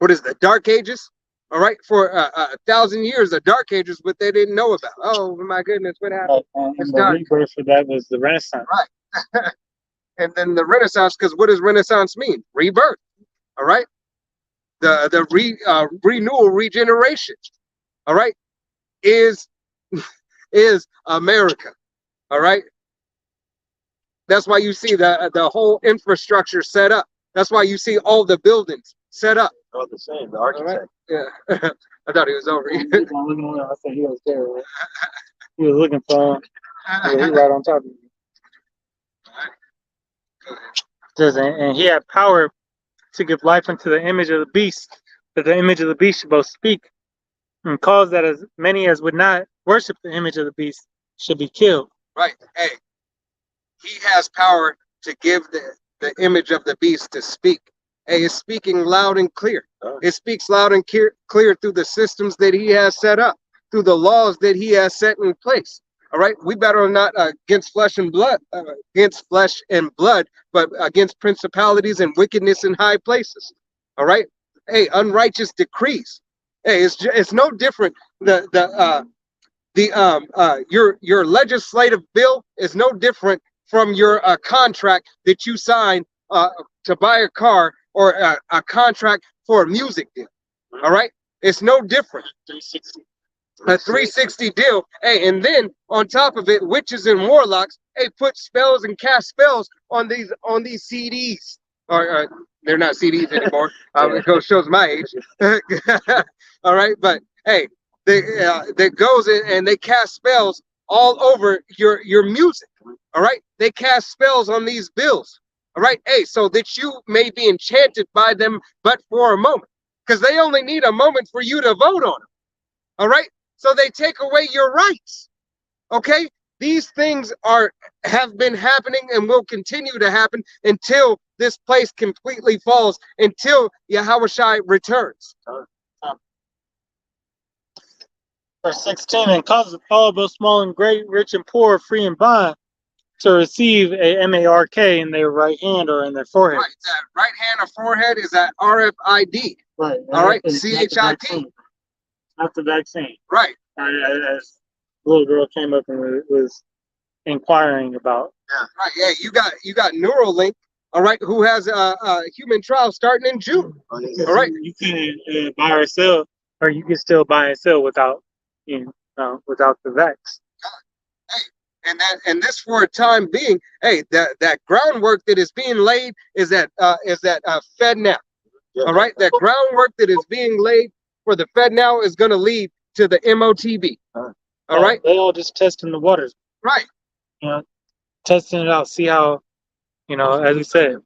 what is the Dark Ages? All right, for 1,000 years, the Dark Ages, what they didn't know about. Oh my goodness, what happened? And the rebirth for that was the Renaissance. Right. And then the Renaissance, because what does Renaissance mean? Rebirth. All right. The renewal, regeneration. All right, is America. All right. That's why you see the whole infrastructure set up. That's why you see all the buildings set up. All the same, the architect. Yeah, I thought he was over here. I said he was there. He was looking for him. Yeah, he right on top of you. Says, and he had power to give life unto the image of the beast, that the image of the beast should both speak and cause that as many as would not worship the image of the beast should be killed. Right. Hey, he has power to give the image of the beast to speak. Hey, it's speaking loud and clear. It speaks loud and clear through the systems that he has set up, through the laws that he has set in place. All right, we battle not against flesh and blood, but against principalities and wickedness in high places. All right, hey, unrighteous decrees. Hey, it's no different. Your legislative bill is no different from your contract that you sign to buy a car or a contract for a music deal. All right, it's no different. 360. A 360 deal. Hey, and then on top of it, witches and warlocks, hey, put spells and cast spells on these CDs. Or they're not CDs anymore. It shows my age. All right, but hey, that goes in and they cast spells all over your music. All right, they cast spells on these bills. All right, hey, so that you may be enchanted by them, but for a moment, because they only need a moment for you to vote on them. All right, so they take away your rights. Okay, these things have been happening and will continue to happen until this place completely falls, until Yahushua returns. Verse 16, and causes all, both small and great, rich and poor, free and bond, to receive a MARK in their right hand or in their forehead. Right, that right hand or forehead is that RFID. Right. All right, CHIP. CHIP. Not the vaccine. Right. As the little girl came up and was inquiring about. Yeah. Right. Yeah. You got Neuralink. All right. Who has a human trial starting in June? All right. You can buy or sell, or you can still buy and sell without without the vax. And this for a time being, hey, that groundwork that is being laid is that FedNow. All right, that groundwork that is being laid for the FedNow is going to lead to the MOTB. All right, They all just testing the waters, right, you know, testing it out, see how, as you said,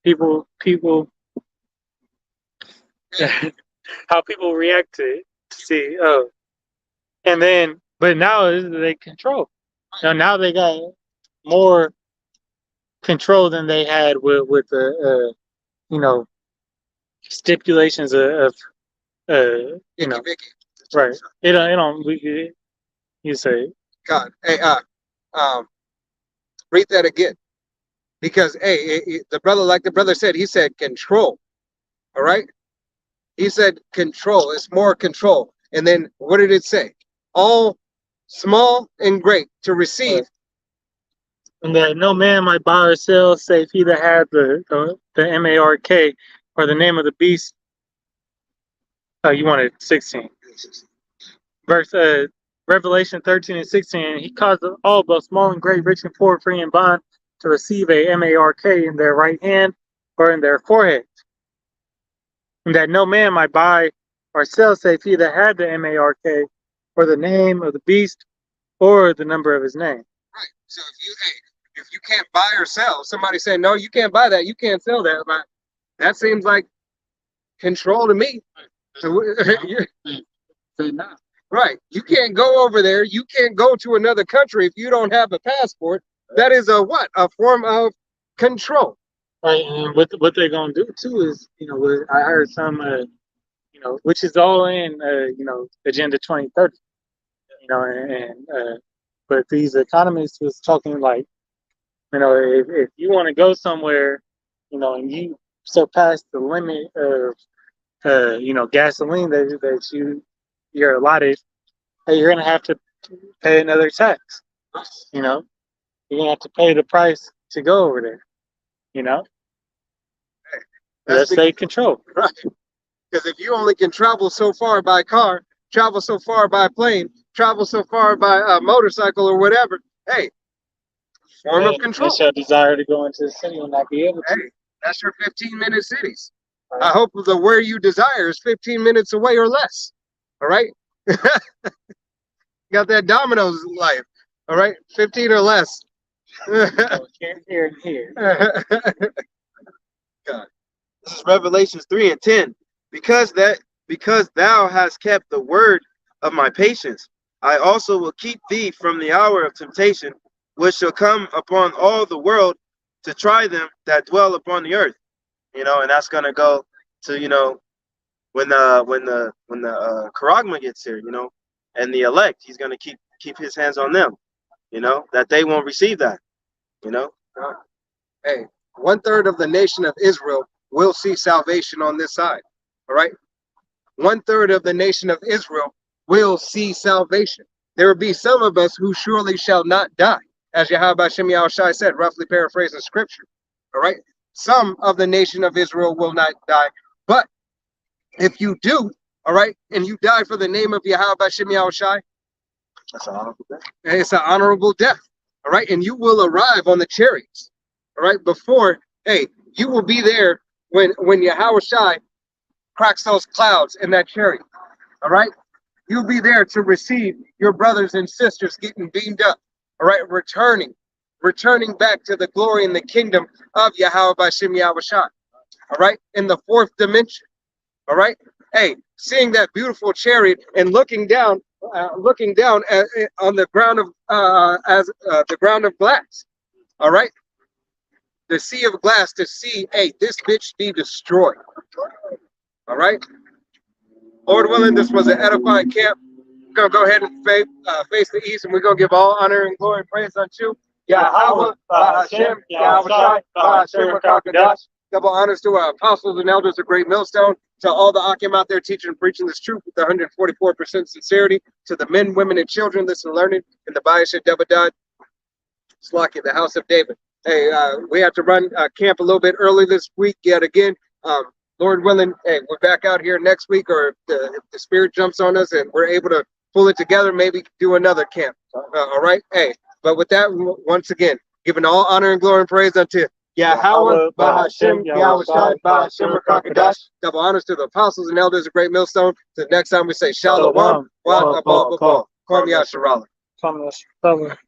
people, how people react to it, to see, oh, and then, but now they control. Now they got more control than they had with the, stipulations of Icky Vicky. right. You say, God, hey, read that again, because hey, the brother, like the brother said, he said control. All right, he said control. It's more control. And then what did it say? All small and great to receive. and that no man might buy or sell save he that had the MARK or the name of the beast. You wanted 16. Verse Revelation 13 and 16. He caused all, both small and great, rich and poor, free and bond, to receive a MARK in their right hand or in their forehead. And that no man might buy or sell save he that had the MARK or the name of the beast or the number of his name. Right. So if you can't buy or sell, somebody saying no, you can't buy that, you can't sell that. But that seems like control to me. Right. You can't go over there. You can't go to another country if you don't have a passport. That is a what? A form of control. Right. And what they're gonna do too is, I heard some, which is all in, Agenda 2030. But these economists was talking like, if you want to go somewhere, and you surpass the limit of, gasoline that you're allotted, hey, you're gonna have to pay another tax. You're gonna have to pay the price to go over there. That's state control. Right. Because if you only can travel so far by car, travel so far by plane, travel so far by motorcycle or whatever, hey, form of control. That's your desire to go into the city and not be able to. Hey, that's your 15-minute cities. I hope the where you desire is 15 minutes away or less. All right? Got that Domino's life. All right? 15 or less. Here. God. This is Revelations 3 and 10. Because thou hast kept the word of my patience, I also will keep thee from the hour of temptation, which shall come upon all the world to try them that dwell upon the earth. And that's gonna go to when the Charagma gets here, and the elect, he's gonna keep his hands on them, that they won't receive that, Hey, 1/3 of the nation of Israel will see salvation on this side. All right? 1/3 of the nation of Israel will see salvation. There will be some of us who surely shall not die, as Yahweh Hashem Yahushai said, roughly paraphrasing scripture. All right? Some of the nation of Israel will not die. But if you do, all right, and you die for the name of Yahweh Hashem Yahushai, that's an honorable death. It's an honorable death. All right? And you will arrive on the chariots. All right? Before, hey, you will be there when Yahushai cracks those clouds in that chariot. All right? You'll be there to receive your brothers and sisters getting beamed up. All right? Returning back to the glory and the kingdom of Yahweh Hashem Yahushai. All right? In the fourth dimension. All right? Hey, seeing that beautiful chariot and looking down on the ground of the ground of glass. All right? The sea of glass to see, hey, this bitch be destroyed. All right? Lord willing, this was an edifying camp. We're going to go ahead and face the east, and we're going to give all honor and glory and praise unto Yahweh, Hashem, Yahweh, Hashem, Rakakadash. Double honors to our apostles and elders of Great Millstone, to all the Akim out there teaching and preaching this truth with 144% sincerity, to the men, women, and children listening and learning in the Bayesha Debadad, Slaki, the house of David. Hey, we have to run camp a little bit early this week yet again. Lord willing, hey, we're back out here next week, or if the spirit jumps on us and we're able to pull it together, maybe do another camp. All right? Hey, but with that, once again, giving all honor and glory and praise unto Yahweh, Bahashem, Yahushai, Bahashem, Rakakadash. Double honors to the apostles and elders of Great Millstone. Till next time we say Shalom, Wa, Abba, Call me Asherala. Come on, brother.